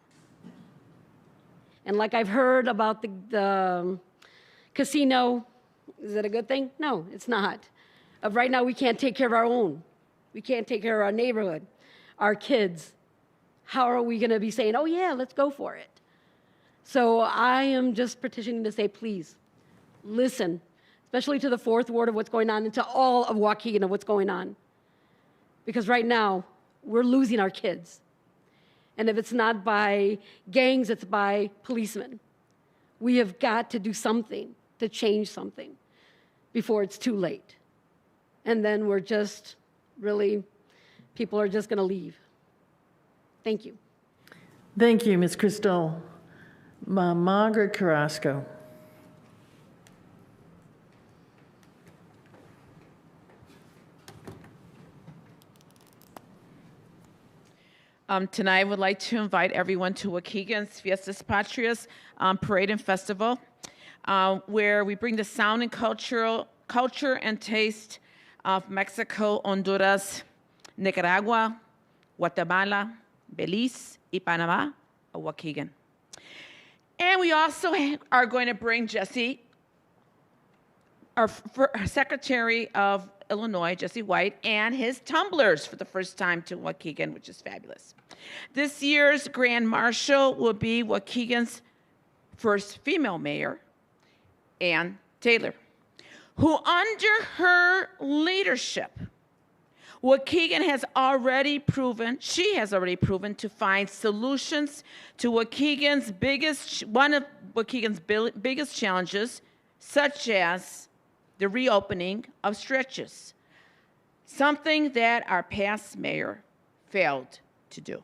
And like I've heard about the casino, is it a good thing? No, it's not. Right now, we can't take care of our own. We can't take care of our neighborhood, our kids. How are we going to be saying, oh, yeah, let's go for it? So I am just petitioning to say, please, listen, especially to the 4th Ward of what's going on and to all of Waukegan of what's going on. Because right now, we're losing our kids. And if it's not by gangs, it's by policemen. We have got to do something to change something before it's too late. And then we're just really, people are just going to leave. Thank you. Thank you, Ms. Cristal. Margaret Carrasco. Tonight, I would like to invite everyone to Waukegan's Fiestas Patrias Parade and Festival, where we bring the sound and culture and taste of Mexico, Honduras, Nicaragua, Guatemala, Belize, y Panama, of Waukegan. And we also are going to bring Jesse, our Secretary of Illinois, Jesse White, and his tumblers for the first time to Waukegan, which is fabulous. This year's Grand Marshal will be Waukegan's first female mayor, Ann Taylor, who under her leadership, Waukegan has already proven, she has already proven to find solutions to one of Waukegan's biggest challenges, such as the reopening of stretches, something that our past mayor failed to do.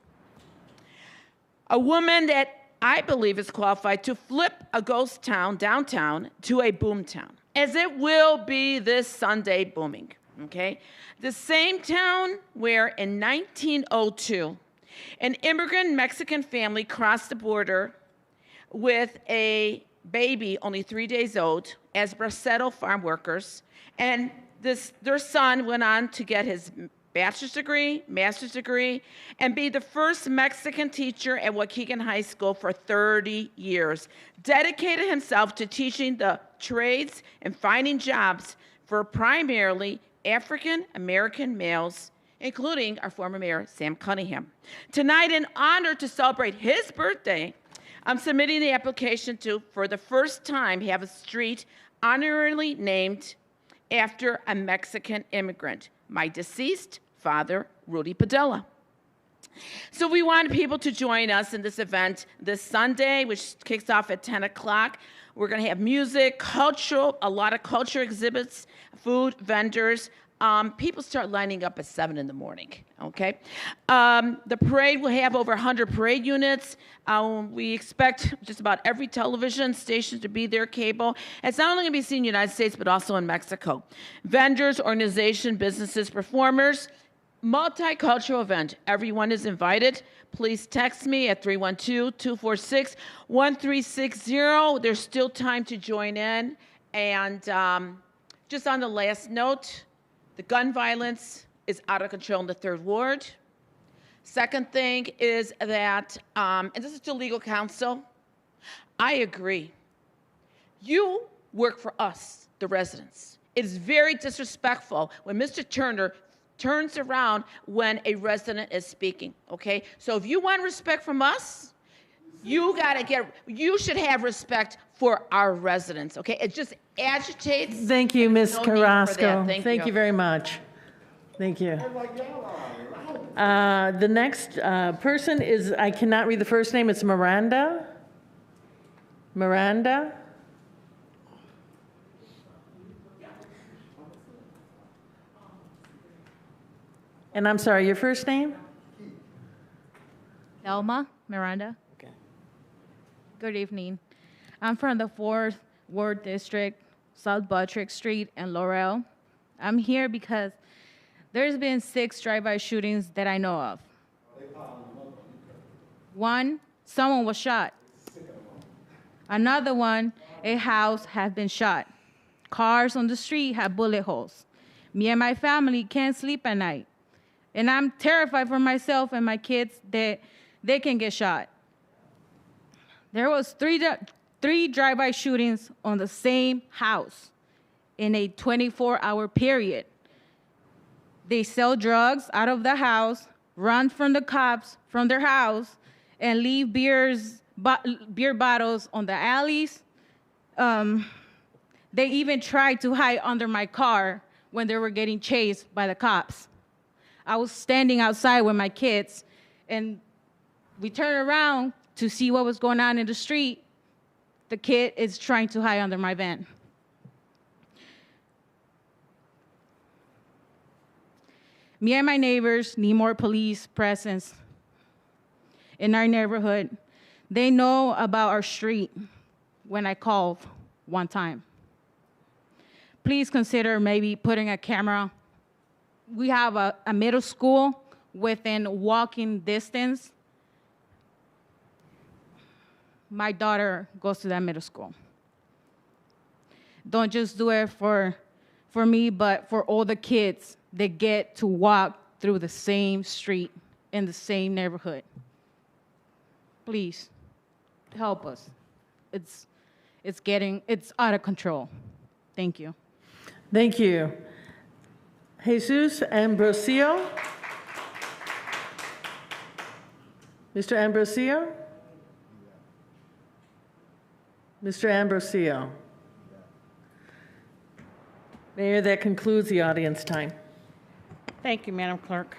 A woman that I believe is qualified to flip a ghost town downtown to a boom town, as it will be this Sunday booming. Okay? The same town where in 1902, an immigrant Mexican family crossed the border with a baby only 3 days old as Braceto farm workers, and their son went on to get his bachelor's degree, master's degree, and be the first Mexican teacher at Waukegan High School for 30 years, dedicated himself to teaching the trades and finding jobs for primarily African American males, including our former mayor, Sam Cunningham. Tonight, in honor to celebrate his birthday, I'm submitting the application to, for the first time, have a street honorarily named after a Mexican immigrant, my deceased father, Rudy Padilla. So we want people to join us in this event this Sunday, which kicks off at 10 o'clock. We're going to have music, a lot of culture exhibits, food, vendors. People start lining up at 7 in the morning, okay? The parade will have over 100 parade units. We expect just about every television station to be there, cable. It's not only going to be seen in the United States, but also in Mexico. Vendors, organization, businesses, performers, multicultural event. Everyone is invited. Please text me at 312-246-1360. There's still time to join in. And just on the last note, the gun violence is out of control in the 3rd Ward. Second thing is that, and this is to legal counsel, I agree. You work for us, the residents. It is very disrespectful when Mr. Turner turns around when a resident is speaking, okay? So if you want respect from us, you should have respect for our residents, okay? It just agitates. Thank you, Ms. No need for Carrasco. that. Thank you very much. Thank you. The next person is, I cannot read the first name, it's Miranda. Miranda. And I'm sorry, your first name? Thelma Miranda. Okay. Good evening. I'm from the 4th Ward District, South Buttrick Street and Laurel. I'm here because there's been 6 drive-by shootings that I know of. One, someone was shot. Another one, a house has been shot. Cars on the street have bullet holes. Me and my family can't sleep at night. And I'm terrified for myself and my kids that they can get shot. There was three drive-by shootings on the same house in a 24-hour period. They sell drugs out of the house, run from the cops from their house, and leave beer bottles on the alleys. They even tried to hide under my car when they were getting chased by the cops. I was standing outside with my kids, and we turned around to see what was going on in the street. The kid is trying to hide under my van. Me and my neighbors need more police presence in our neighborhood. They know about our street when I called one time. Please consider maybe putting a camera. We have a middle school within walking distance. My daughter goes to that middle school. Don't just do it for me, but for all the kids that get to walk through the same street in the same neighborhood. Please, help us. It's out of control. Thank you. Thank you. Jesus Ambrosio. Mr. Ambrosio? Mr. Ambrosio. Mayor, that concludes the audience time. Thank you, Madam Clerk.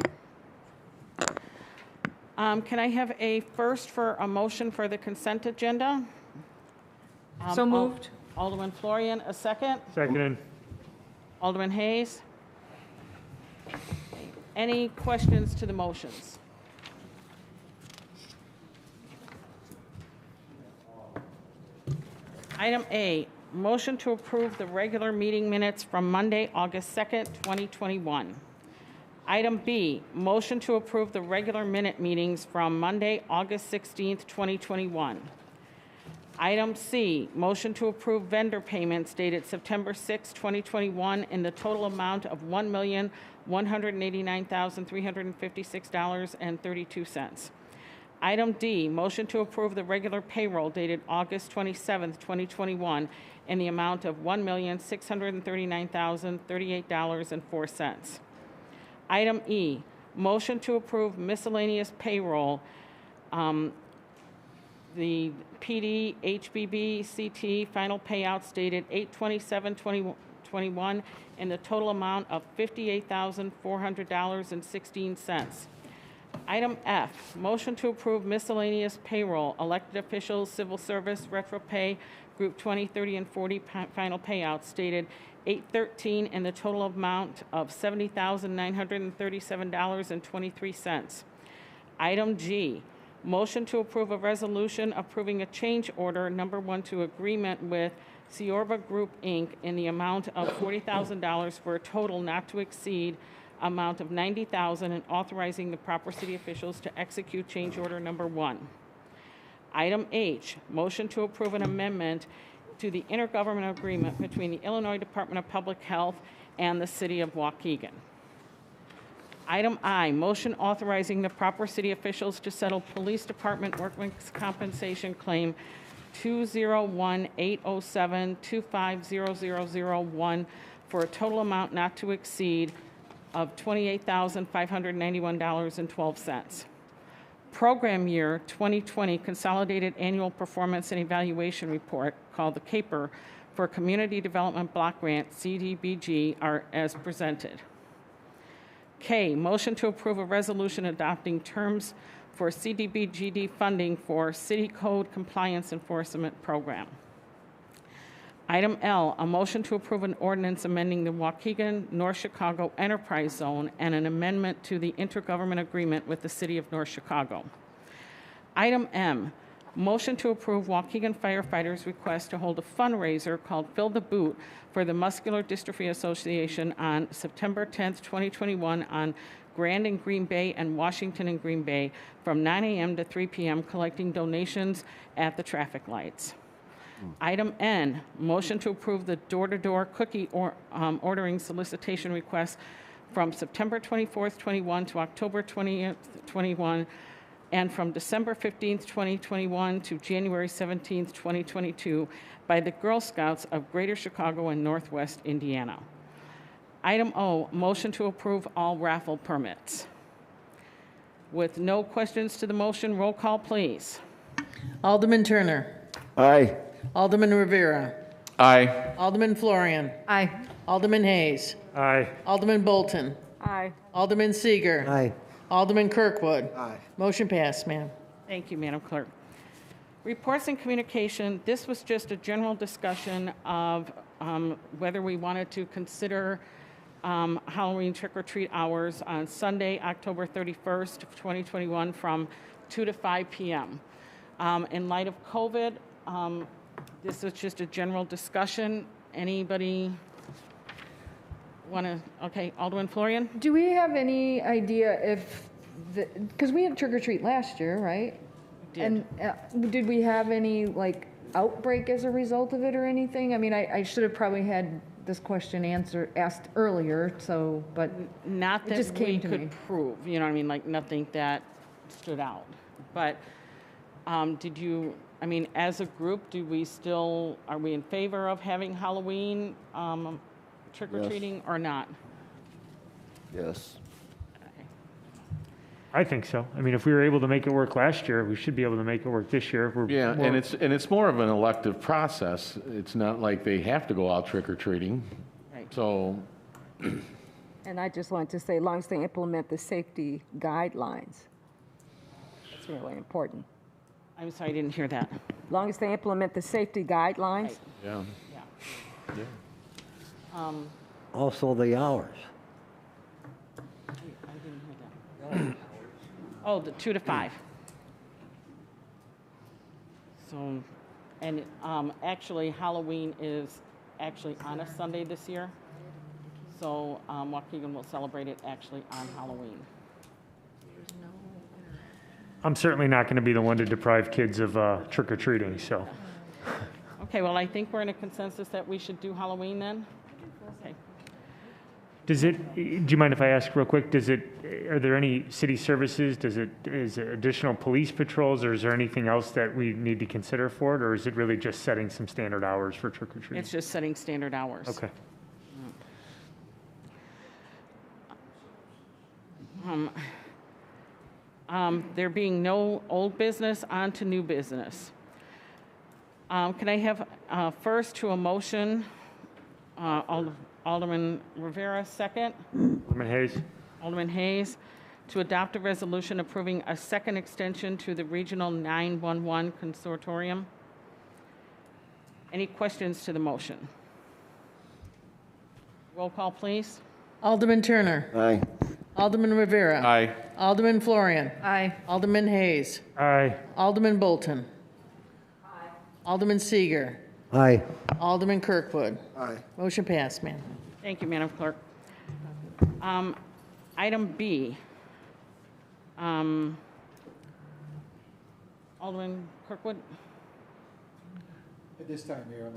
Can I have a first for a motion for the consent agenda? So moved. Alderman Florian, a second. Seconded. Alderman Hayes. Any questions to the motions? Item A, motion to approve the regular meeting minutes from Monday, August 2nd, 2021. Item B, motion to approve the regular minute meetings from Monday, August 16th, 2021. Item C, motion to approve vendor payments dated September 6, 2021 in the total amount of $1,189,356.32. Item D, motion to approve the regular payroll dated August 27, 2021 in the amount of $1,639,038.04. Item E, motion to approve miscellaneous payroll, the PD, HBB, CT final payouts dated 8/27/2021 in the total amount of $58,400.16. Item F, motion to approve miscellaneous payroll, elected officials, civil service, retro pay, group 20, 30, and 40 final payouts dated 8/13 in the total amount of $70,937.23. Item G, motion to approve a resolution approving a change order number 1 to agreement with Ciorba Group, Inc. in the amount of $40,000 for a total not to exceed amount of $90,000 and authorizing the proper city officials to execute change order number 1. Item H, motion to approve an amendment to the intergovernmental agreement between the Illinois Department of Public Health and the City of Waukegan. Item I, motion authorizing the proper city officials to settle Police Department Workmen's Compensation Claim 201-807-250001 for a total amount not to exceed of $28,591.12. Program Year 2020 Consolidated Annual Performance and Evaluation Report, called the CAPER, for Community Development Block Grant, CDBG, are as presented. K, motion to approve a resolution adopting terms for CDBGD funding for City Code Compliance Enforcement Program. Item L, a motion to approve an ordinance amending the Waukegan, North Chicago Enterprise Zone and an amendment to the intergovernment agreement with the City of North Chicago. Item M, motion to approve Waukegan firefighters' request to hold a fundraiser called Fill the Boot for the Muscular Dystrophy Association on September 10th, 2021 on Grand and Green Bay and Washington and Green Bay from 9 a.m. to 3 p.m., collecting donations at the traffic lights. Item N, motion to approve the door-to-door cookie ordering solicitation request from September 24th, 21 to October 20th, 21, and from December 15th, 2021 to January 17th, 2022 by the Girl Scouts of Greater Chicago and Northwest Indiana. Item O, motion to approve all raffle permits. With no questions to the motion, roll call, please. Alderman Turner. Aye. Alderman Rivera. Aye. Alderman Florian. Aye. Alderman Hayes. Aye. Alderman Bolton. Aye. Alderman Seeger. Aye. Alderman Kirkwood. Aye. Motion passed, ma'am. Thank you, Madam Clerk. Reports and communication, this was just a general discussion of whether we wanted to consider Halloween trick-or-treat hours on Sunday, October 31st, 2021 from 2 to 5 p.m. In light of COVID, this is just a general discussion. Anybody want to, okay, Alderman Florian? Do we have any idea if, because we had trick or treat last year, right? Did. And did we have any like outbreak as a result of it or anything? I mean, I should have probably had this question asked earlier, so, but not that it just came we to could me. prove, you know what I mean, like nothing that stood out. But did you, I mean, as a group, do we still, are we in favor of having Halloween trick-or-treating or not? Yes. I think so. I mean, if we were able to make it work last year, we should be able to make it work this year. Yeah, and it's more of an elective process. It's not like they have to go out trick-or-treating. Right. So, And I just wanted to say, as long as they implement the safety guidelines, it's really important. I'm sorry, I didn't hear that. As long as they implement the safety guidelines. yeah. Yeah. Also the hours. I didn't hear that. Oh, the 2 to 5. So, and actually Halloween is actually on a Sunday this year. So Waukegan will celebrate it actually on Halloween. I'm certainly not going to be the one to deprive kids of trick-or-treating, so. Okay, well, I think we're in a consensus that we should do Halloween then. Okay. Do you mind if I ask real quick, are there any city services? Is it additional police patrols, or is there anything else that we need to consider for it, or is it really just setting some standard hours for trick-or-treating? It's just setting standard hours. Okay. There being no old business, on to new business. Can I have first to a motion, Alderman Rivera, second? Alderman Hayes. Alderman Hayes, to adopt a resolution approving a second extension to the Regional 911 Consortium. Any questions to the motion? Roll call, please. Alderman Turner. Aye. Alderman Rivera. Aye. Alderman Florian. Aye. Alderman Hayes. Aye. Alderman Bolton. Aye. Alderman Seeger. Aye. Alderman Kirkwood. Aye. Motion passed, ma'am. Thank you, Madam Clerk. Item B. Alderman Kirkwood? At this time, Mayor, I'm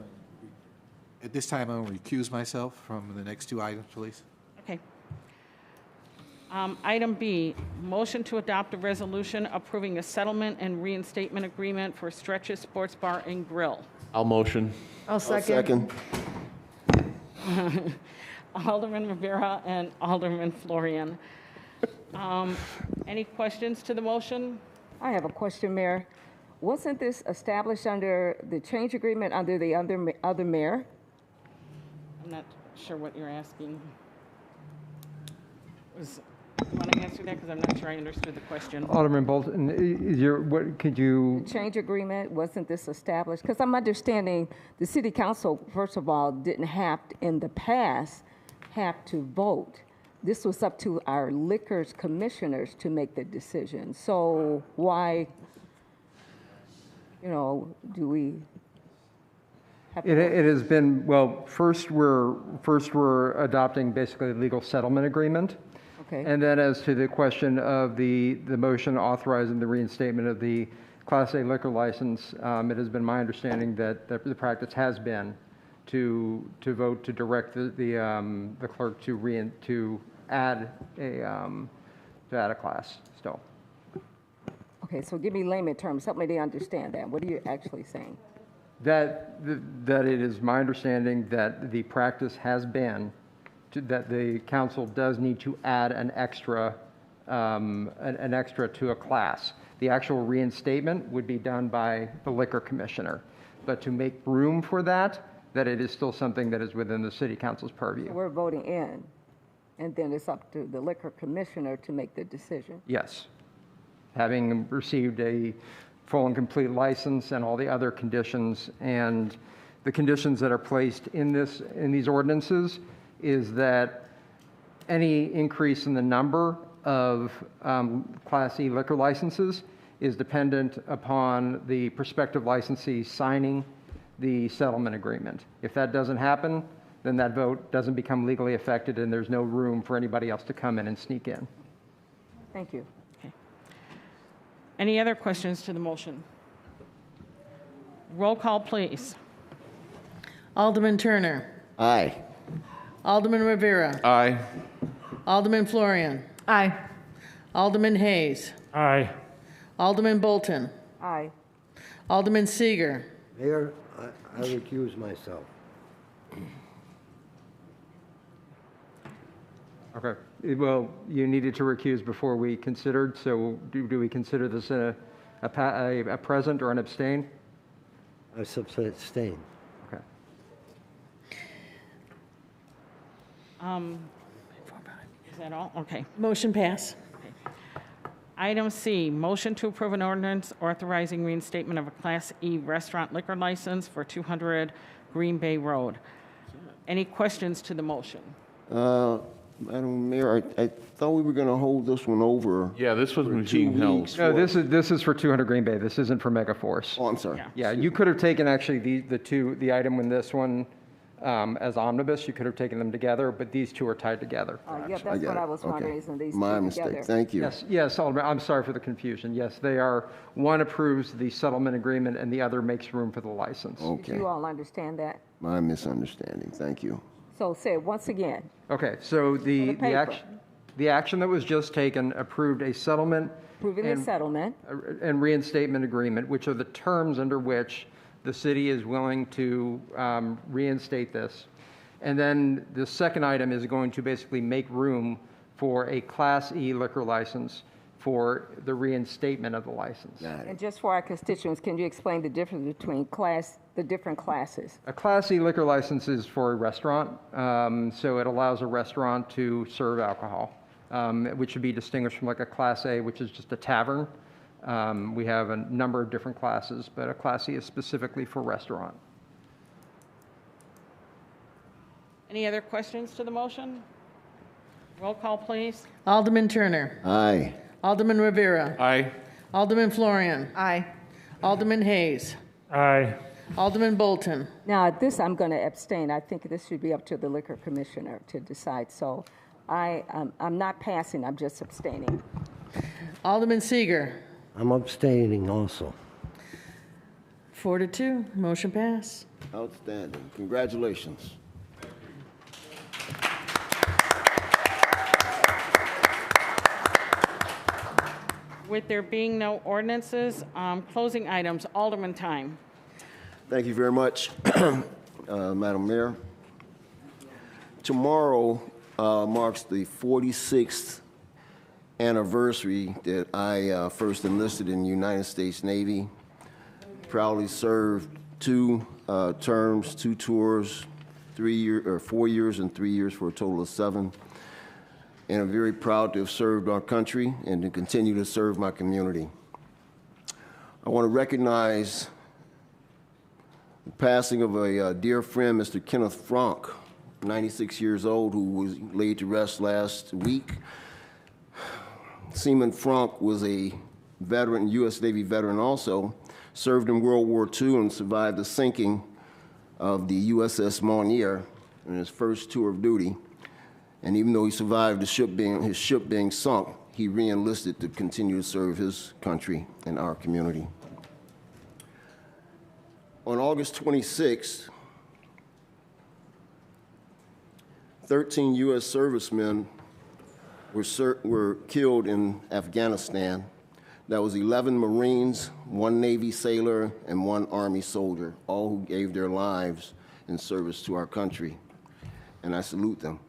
going to recuse myself from the next two items, please. Okay. Item B, motion to adopt a resolution approving a settlement and reinstatement agreement for Stretches Sports Bar and Grill. I'll motion. I'll second. Alderman Rivera and Alderman Florian. Any questions to the motion? I have a question, Mayor. Wasn't this established under the change agreement under the other mayor? I'm not sure what you're asking. You want to answer that? Because I'm not sure I understood the question. Alderman Bolton, could you? The change agreement, wasn't this established? Because I'm understanding the city council, first of all, didn't have to, in the past, have to vote. This was up to our liquors commissioners to make the decision. So why, do we have to vote? It has been, well, first we're adopting basically a legal settlement agreement. Okay. And then as to the question of the motion authorizing the reinstatement of the Class A liquor license, it has been my understanding that the practice has been to vote to direct the clerk to add a class still. Okay, so give me layman terms, help me to understand that. What are you actually saying? That it is my understanding that the practice has been that the council does need to add an extra to a class. The actual reinstatement would be done by the liquor commissioner, but to make room for that it is still something that is within the city council's purview. So we're voting in, and then it's up to the liquor commissioner to make the decision. Yes, having received a full and complete license and all the other conditions, and the conditions that are placed in these ordinances is that any increase in the number of Class E liquor licenses is dependent upon the prospective licensee signing the settlement agreement. If that doesn't happen, then that vote doesn't become legally effective and there's no room for anybody else to come in and sneak in. Thank you. Okay. Any other questions to the motion? Roll call, please. Alderman Turner. Aye. Alderman Rivera. Aye. Alderman Florian. Aye. Alderman Hayes. Aye. Alderman Bolton. Aye. Alderman Seeger. Mayor, I recuse myself. Okay. Well, you needed to recuse before we considered, so do we consider this a present or an abstain? I abstain. Okay. Is that all? Okay. Motion pass. Item C, motion to approve an ordinance authorizing reinstatement of a Class E restaurant liquor license for 200 Green Bay Road. Any questions to the motion? Madam Mayor, I thought we were going to hold this one over. Yeah, this was for 2 machine held. weeks No, for- this is for 200 Green Bay. This isn't for Megaforce. Oh, I'm sorry. Yeah, you could have taken actually the item in this one as omnibus. You could have taken them together, but these two are tied together. Yeah, that's what I was wondering, isn't these My two mistake. together? Thank you. Yes, Alderman, I'm sorry for the confusion. Yes, they are, one approves the settlement agreement and the other makes room for the license. Did Okay. you all understand that? My misunderstanding. Thank you. So say it once again. Okay, so the paper. the action that was just taken approved a settlement Proving the settlement. and reinstatement agreement, which are the terms under which the city is willing to reinstate this. And then the second item is going to basically make room for a Class E liquor license for the reinstatement of the license. And just for our constituents, can you explain the difference between the different classes? A Class E liquor license is for a restaurant, so it allows a restaurant to serve alcohol, which should be distinguished from like a Class A, which is just a tavern. We have a number of different classes, but a Class E is specifically for restaurant. Any other questions to the motion? Roll call, please. Alderman Turner. Aye. Alderman Rivera. Aye. Alderman Florian. Aye. Alderman Hayes. Aye. Alderman Bolton. Now, this I'm going to abstain. I think this should be up to the liquor commissioner to decide. So I'm not passing, I'm just abstaining. Alderman Seeger. I'm abstaining also. 4-2, motion pass. Outstanding. Congratulations. With there being no ordinances, closing items, Alderman time. Thank you very much, Madam Mayor. Tomorrow marks the 46th anniversary that I first enlisted in the United States Navy. Proudly served 2 terms, 2 tours, 4 years and 3 years for a total of 7. And I'm very proud to have served our country and to continue to serve my community. I want to recognize the passing of a dear friend, Mr. Kenneth Frank, 96 years old, who was laid to rest last week. Seaman Frank was a veteran, U.S. Navy veteran also, served in World War II and survived the sinking of the USS Monier in his first tour of duty. And even though he survived his ship being sunk, he re-enlisted to continue to serve his country and our community. On August 26th, 13 U.S. servicemen were killed in Afghanistan. That was 11 Marines, 1 Navy sailor, and 1 Army soldier, all who gave their lives in service to our country. And I salute them.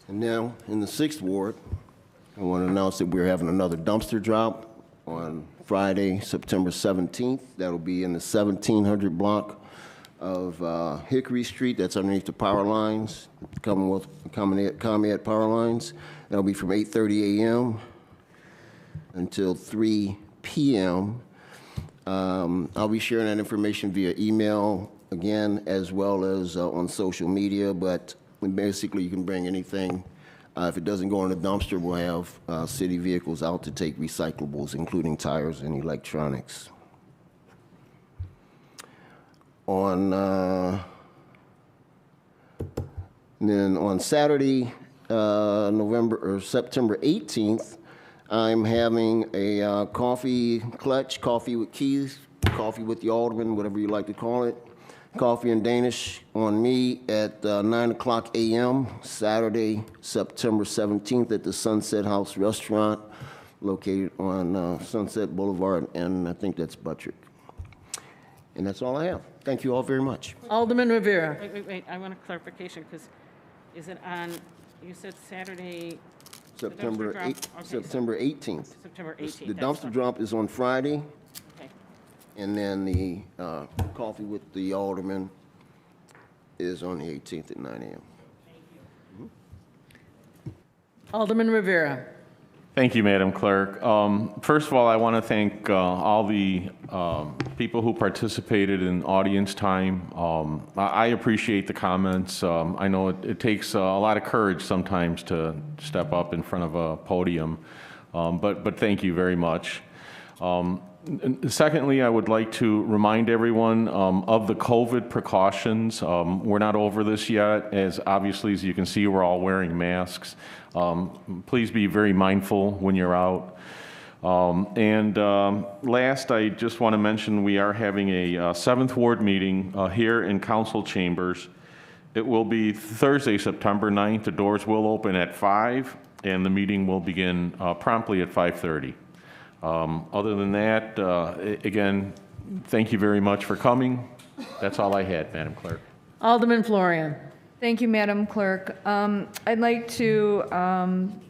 And now, in the 6th Ward, I want to announce that we're having another dumpster drop on Friday, September 17th. That'll be in the 1700 block of Hickory Street. That's underneath the power lines, ComEd power lines. That'll be from 8:30 a.m. until 3 p.m. I'll be sharing that information via email again, as well as on social media, but basically you can bring anything. If it doesn't go in the dumpster, we'll have city vehicles out to take recyclables, including tires and electronics. Then on Saturday, September 18th, I'm having a coffee clutch, coffee with keys, coffee with the alderman, whatever you like to call it. Coffee and Danish on me at 9:00 a.m. Saturday, September 17th at the Sunset House Restaurant located on Sunset Boulevard, and I think that's Buttrick. And that's all I have. Thank you all very much. Alderman Rivera. Wait, I want a clarification, because is it on, you said Saturday? September the dumpster drop? 8th, Okay, September 18th. September 18th. The that's dumpster fine. drop is on Friday, Okay. and then the coffee with the alderman is on the 18th at 9 a.m. Alderman Rivera. Thank you, Madam Clerk. First of all, I want to thank all the people who participated in audience time. I appreciate the comments. I know it takes a lot of courage sometimes to step up in front of a podium, but thank you very much. Secondly, I would like to remind everyone of the COVID precautions. We're not over this yet, as obviously, as you can see, we're all wearing masks. Please be very mindful when you're out. Last, I just want to mention we are having a 7th Ward meeting here in Council Chambers. It will be Thursday, September 9th. The doors will open at 5, and the meeting will begin promptly at 5:30. Other than that, again, thank you very much for coming. That's all I had, Madam Clerk. Alderman Florian. Thank you, Madam Clerk. I'd like to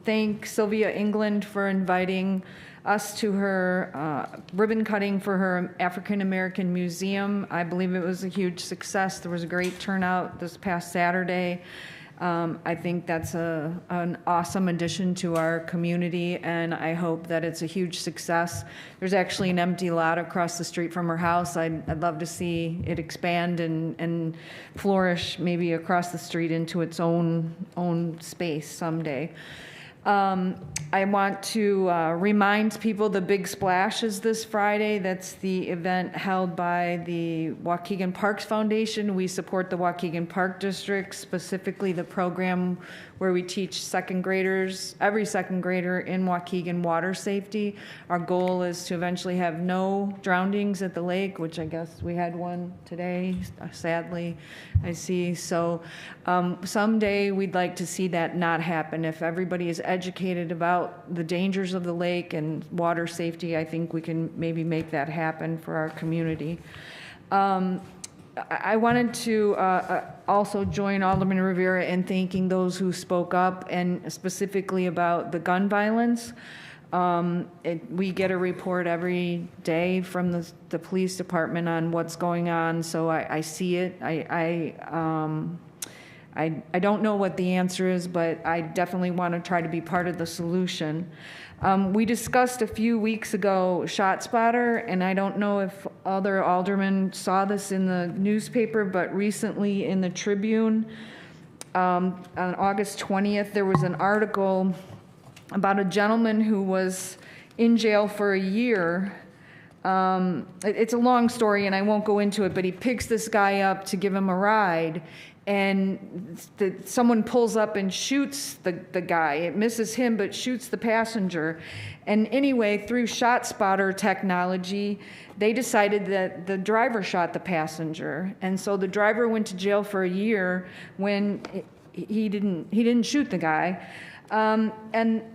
thank Sylvia England for inviting us to her ribbon cutting for her African American Museum. I believe it was a huge success. There was a great turnout this past Saturday. I think that's an awesome addition to our community, and I hope that it's a huge success. There's actually an empty lot across the street from her house. I'd love to see it expand and flourish maybe across the street into its own space someday. I want to remind people the Big Splash is this Friday. That's the event held by the Waukegan Parks Foundation. We support the Waukegan Park District, specifically the program where we teach every second grader in Waukegan water safety. Our goal is to eventually have no drownings at the lake, which I guess we had one today, sadly, I see. So someday we'd like to see that not happen. If everybody is educated about the dangers of the lake and water safety, I think we can maybe make that happen for our community. I wanted to also join Alderman Rivera in thanking those who spoke up, and specifically about the gun violence. We get a report every day from the police department on what's going on, so I see it. I don't know what the answer is, but I definitely want to try to be part of the solution. We discussed a few weeks ago ShotSpotter, and I don't know if other aldermen saw this in the newspaper, but recently in the Tribune on August 20th, there was an article about a gentleman who was in jail for a year. It's a long story, and I won't go into it, but he picks this guy up to give him a ride, and someone pulls up and shoots the guy. It misses him, but shoots the passenger. And anyway, through ShotSpotter technology, they decided that the driver shot the passenger. And so the driver went to jail for a year when he didn't shoot the guy. And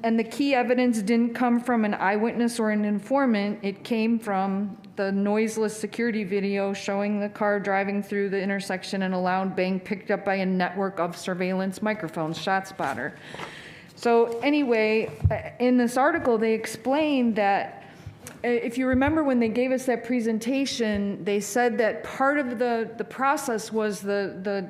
the key evidence didn't come from an eyewitness or an informant. It came from the noiseless security video showing the car driving through the intersection and a loud bang picked up by a network of surveillance microphones, ShotSpotter. So anyway, in this article, they explained that if you remember when they gave us that presentation, they said that part of the process was the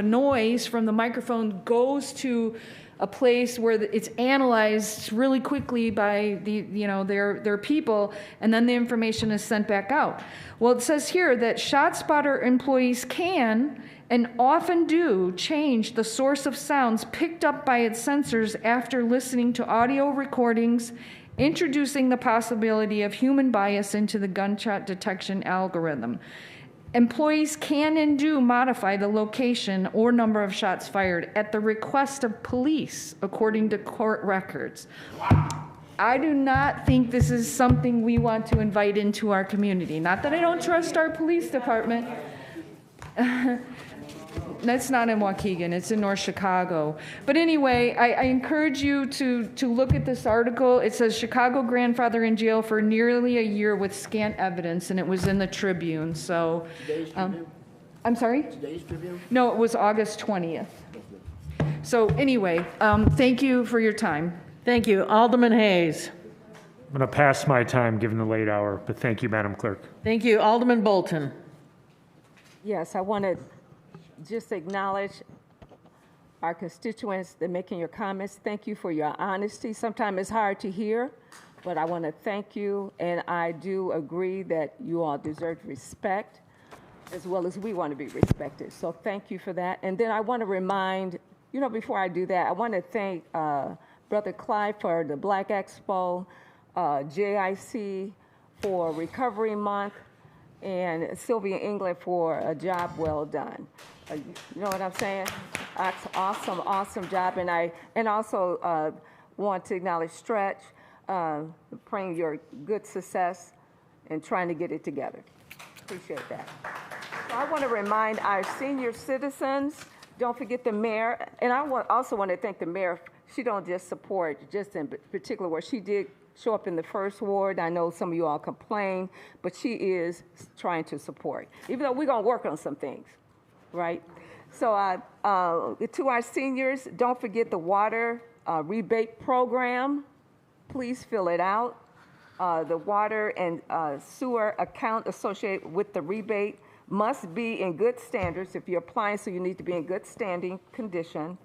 noise from the microphone goes to a place where it's analyzed really quickly by their people, and then the information is sent back out. Well, it says here that ShotSpotter employees can and often do change the source of sounds picked up by its sensors after listening to audio recordings, introducing the possibility of human bias into the gunshot detection algorithm. Employees can and do modify the location or number of shots fired at the request of police, according to court records. I do not think this is something we want to invite into our community. Not that I don't trust our police department. that's not in Waukegan, it's in North Chicago. But anyway, I encourage you to look at this article. It says Chicago grandfather in jail for nearly a year with scant evidence, and it was in the Tribune. So, I'm sorry? Today's Tribune? No, it was August 20th. So anyway, thank you for your time. Thank you. Alderman Hayes. I'm going to pass my time given the late hour, but thank you, Madam Clerk. Thank you. Alderman Bolton. Yes, I want to just acknowledge our constituents that making your comments. Thank you for your honesty. Sometimes it's hard to hear, but I want to thank you, and I do agree that you all deserve respect as well as we want to be respected. So thank you for that. And then I want to remind, before I do that, I want to thank Brother Clyde for the Black Expo, JIC for Recovery Month, and Sylvia England for a job well done. You know what I'm saying? That's awesome, awesome job. And also want to acknowledge Stretch, praying your good success and trying to get it together. Appreciate that. So I want to remind our senior citizens, don't forget the mayor, and I also want to thank the mayor. She don't just support, just in particular where she did show up in the first ward. I know some of you all complain, but she is trying to support, even though we're going to work on some things, right? So to our seniors, don't forget the water rebate program. Please fill it out. The water and sewer account associated with the rebate must be in good standards. If you're applying, so you need to be in good standing condition.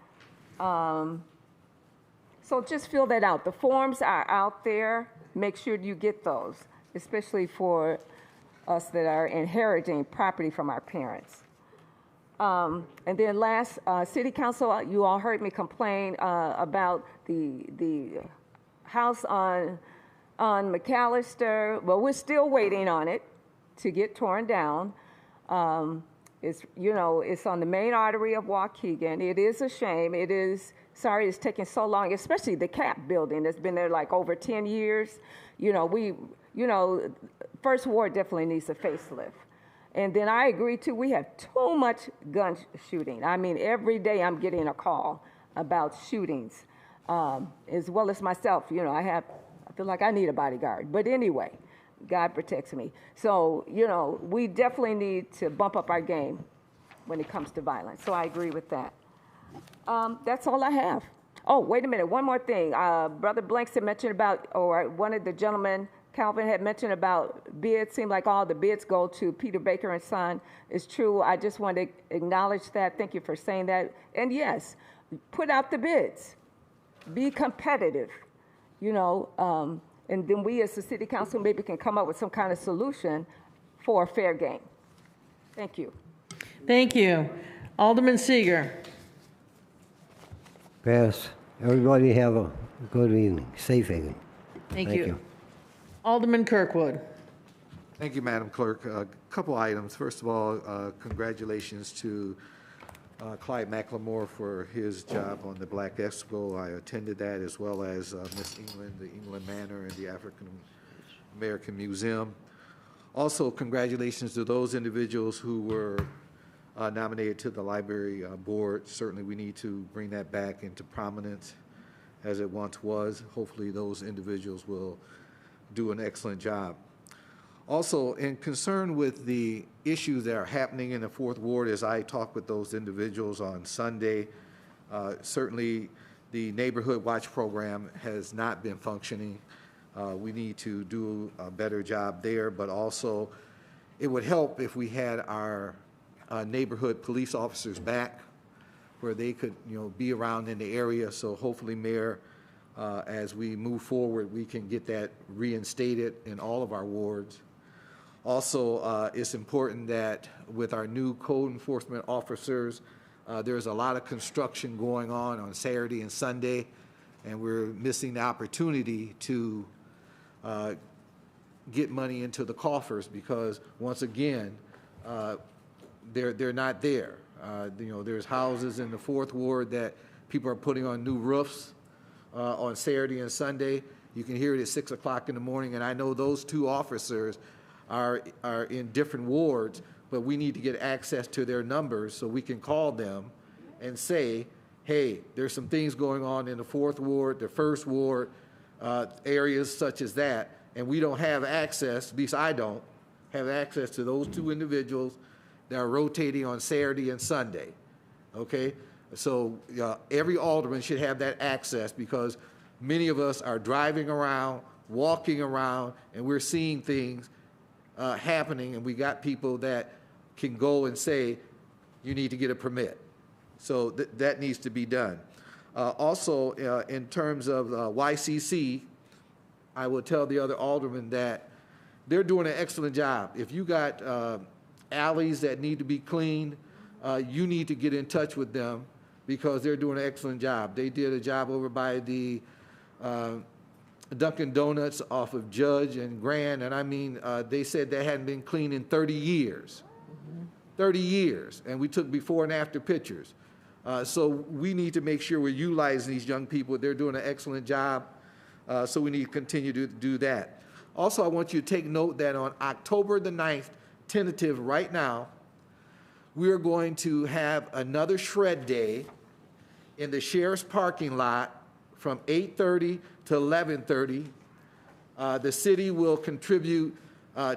So just fill that out. The forms are out there. Make sure you get those, especially for us that are inheriting property from our parents. And then last, City Council, you all heard me complain about the house on McAllister. Well, we're still waiting on it to get torn down. It's on the main artery of Waukegan. It is a shame. It is, sorry it's taking so long, especially the CAP building that's been there like over 10 years. First Ward definitely needs a facelift. And then I agree too, we have too much gun shooting. I mean, every day I'm getting a call about shootings, as well as myself. I feel like I need a bodyguard. But anyway, God protects me. So, we definitely need to bump up our game when it comes to violence. So I agree with that. That's all I have. Oh, wait a minute. One more thing. Brother Blanks had mentioned about, or one of the gentlemen, Calvin, had mentioned about bids. Seemed like all the bids go to Peter Baker and Son. It's true. I just want to acknowledge that. Thank you for saying that. And yes, put out the bids. Be competitive, and then we as the City Council maybe can come up with some kind of solution for a fair game. Thank you. Thank you. Alderman Seeger. Pass. Everybody have a good evening. Safe evening. Thank you. Alderman Kirkwood. Thank you, Madam Clerk. A couple items. First of all, congratulations to Clyde Macklemore for his job on the Black Expo. I attended that, as well as Miss England, the England Manor, and the African American Museum. Also, congratulations to those individuals who were nominated to the library board. Certainly, we need to bring that back into prominence as it once was. Hopefully, those individuals will do an excellent job. Also, in concern with the issues that are happening in the Fourth Ward, as I talked with those individuals on Sunday, certainly the Neighborhood Watch program has not been functioning. We need to do a better job there, but also it would help if we had our neighborhood police officers back, where they could, be around in the area. So hopefully, Mayor, as we move forward, we can get that reinstated in all of our wards. Also, it's important that with our new code enforcement officers, there's a lot of construction going on Saturday and Sunday, and we're missing the opportunity to get money into the coffers because, once again, they're not there. There's houses in the Fourth Ward that people are putting on new roofs on Saturday and Sunday. You can hear it at 6 o'clock in the morning, and I know those two officers are in different wards, but we need to get access to their numbers so we can call them and say, hey, there's some things going on in the 4th Ward, the 1st Ward, areas such as that, and we don't have access, at least I don't, have access to those 2 individuals that are rotating on Saturday and Sunday, okay? So every alderman should have that access because many of us are driving around, walking around, and we're seeing things happening, and we got people that can go and say, you need to get a permit. So that needs to be done. Also, in terms of YCC, I will tell the other aldermen that they're doing an excellent job. If you got alleys that need to be cleaned, you need to get in touch with them because they're doing an excellent job. They did a job over by the Dunkin' Donuts off of Judge and Grand, and I mean, they said they hadn't been cleaned in 30 years. 30 years, and we took before and after pictures. So we need to make sure we're utilizing these young people. They're doing an excellent job, so we need to continue to do that. Also, I want you to take note that on October the 9th, tentative right now, we are going to have another shred day in the sheriff's parking lot from 8:30 to 11:30. The city will contribute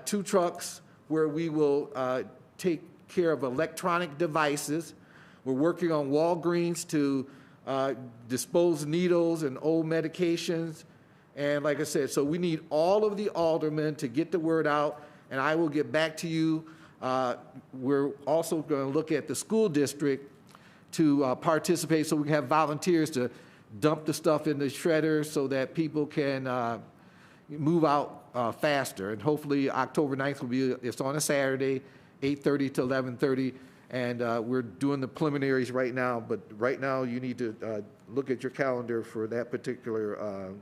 2 trucks where we will take care of electronic devices. We're working on Walgreens to dispose needles and old medications. And like I said, so we need all of the aldermen to get the word out, and I will get back to you. We're also going to look at the school district to participate so we can have volunteers to dump the stuff in the shredder so that people can move out faster. And hopefully October 9th will be, it's on a Saturday, 8:30 to 11:30. And we're doing the preliminaries right now, but right now you need to look at your calendar for that particular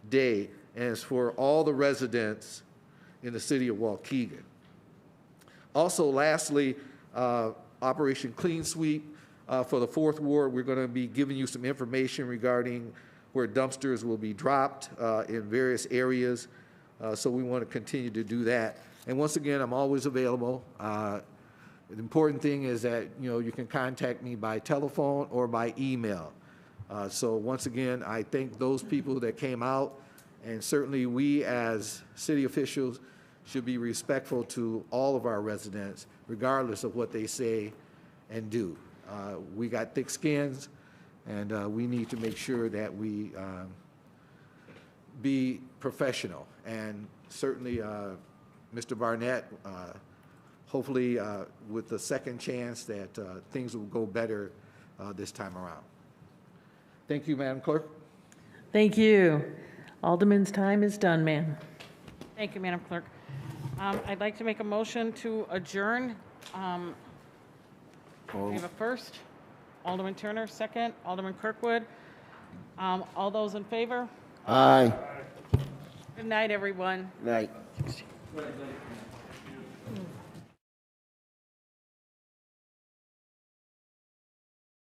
day. And it's for all the residents in the city of Waukegan. Also, lastly, Operation Clean Sweep for the 4th Ward. We're going to be giving you some information regarding where dumpsters will be dropped in various areas. So we want to continue to do that. And once again, I'm always available. The important thing is that, you can contact me by telephone or by email. So once again, I thank those people that came out, and certainly we as city officials should be respectful to all of our residents, regardless of what they say and do. We got thick skins, and we need to make sure that we be professional. And certainly, Mr. Barnett, hopefully with the second chance that things will go better this time around. Thank you, Madam Clerk. Thank you. Alderman's time is done, ma'am. Thank you, Madam Clerk. I'd like to make a motion to adjourn. We have a first, Alderman Turner, second, Alderman Kirkwood. All those in favor? Aye. Good night, everyone. Night.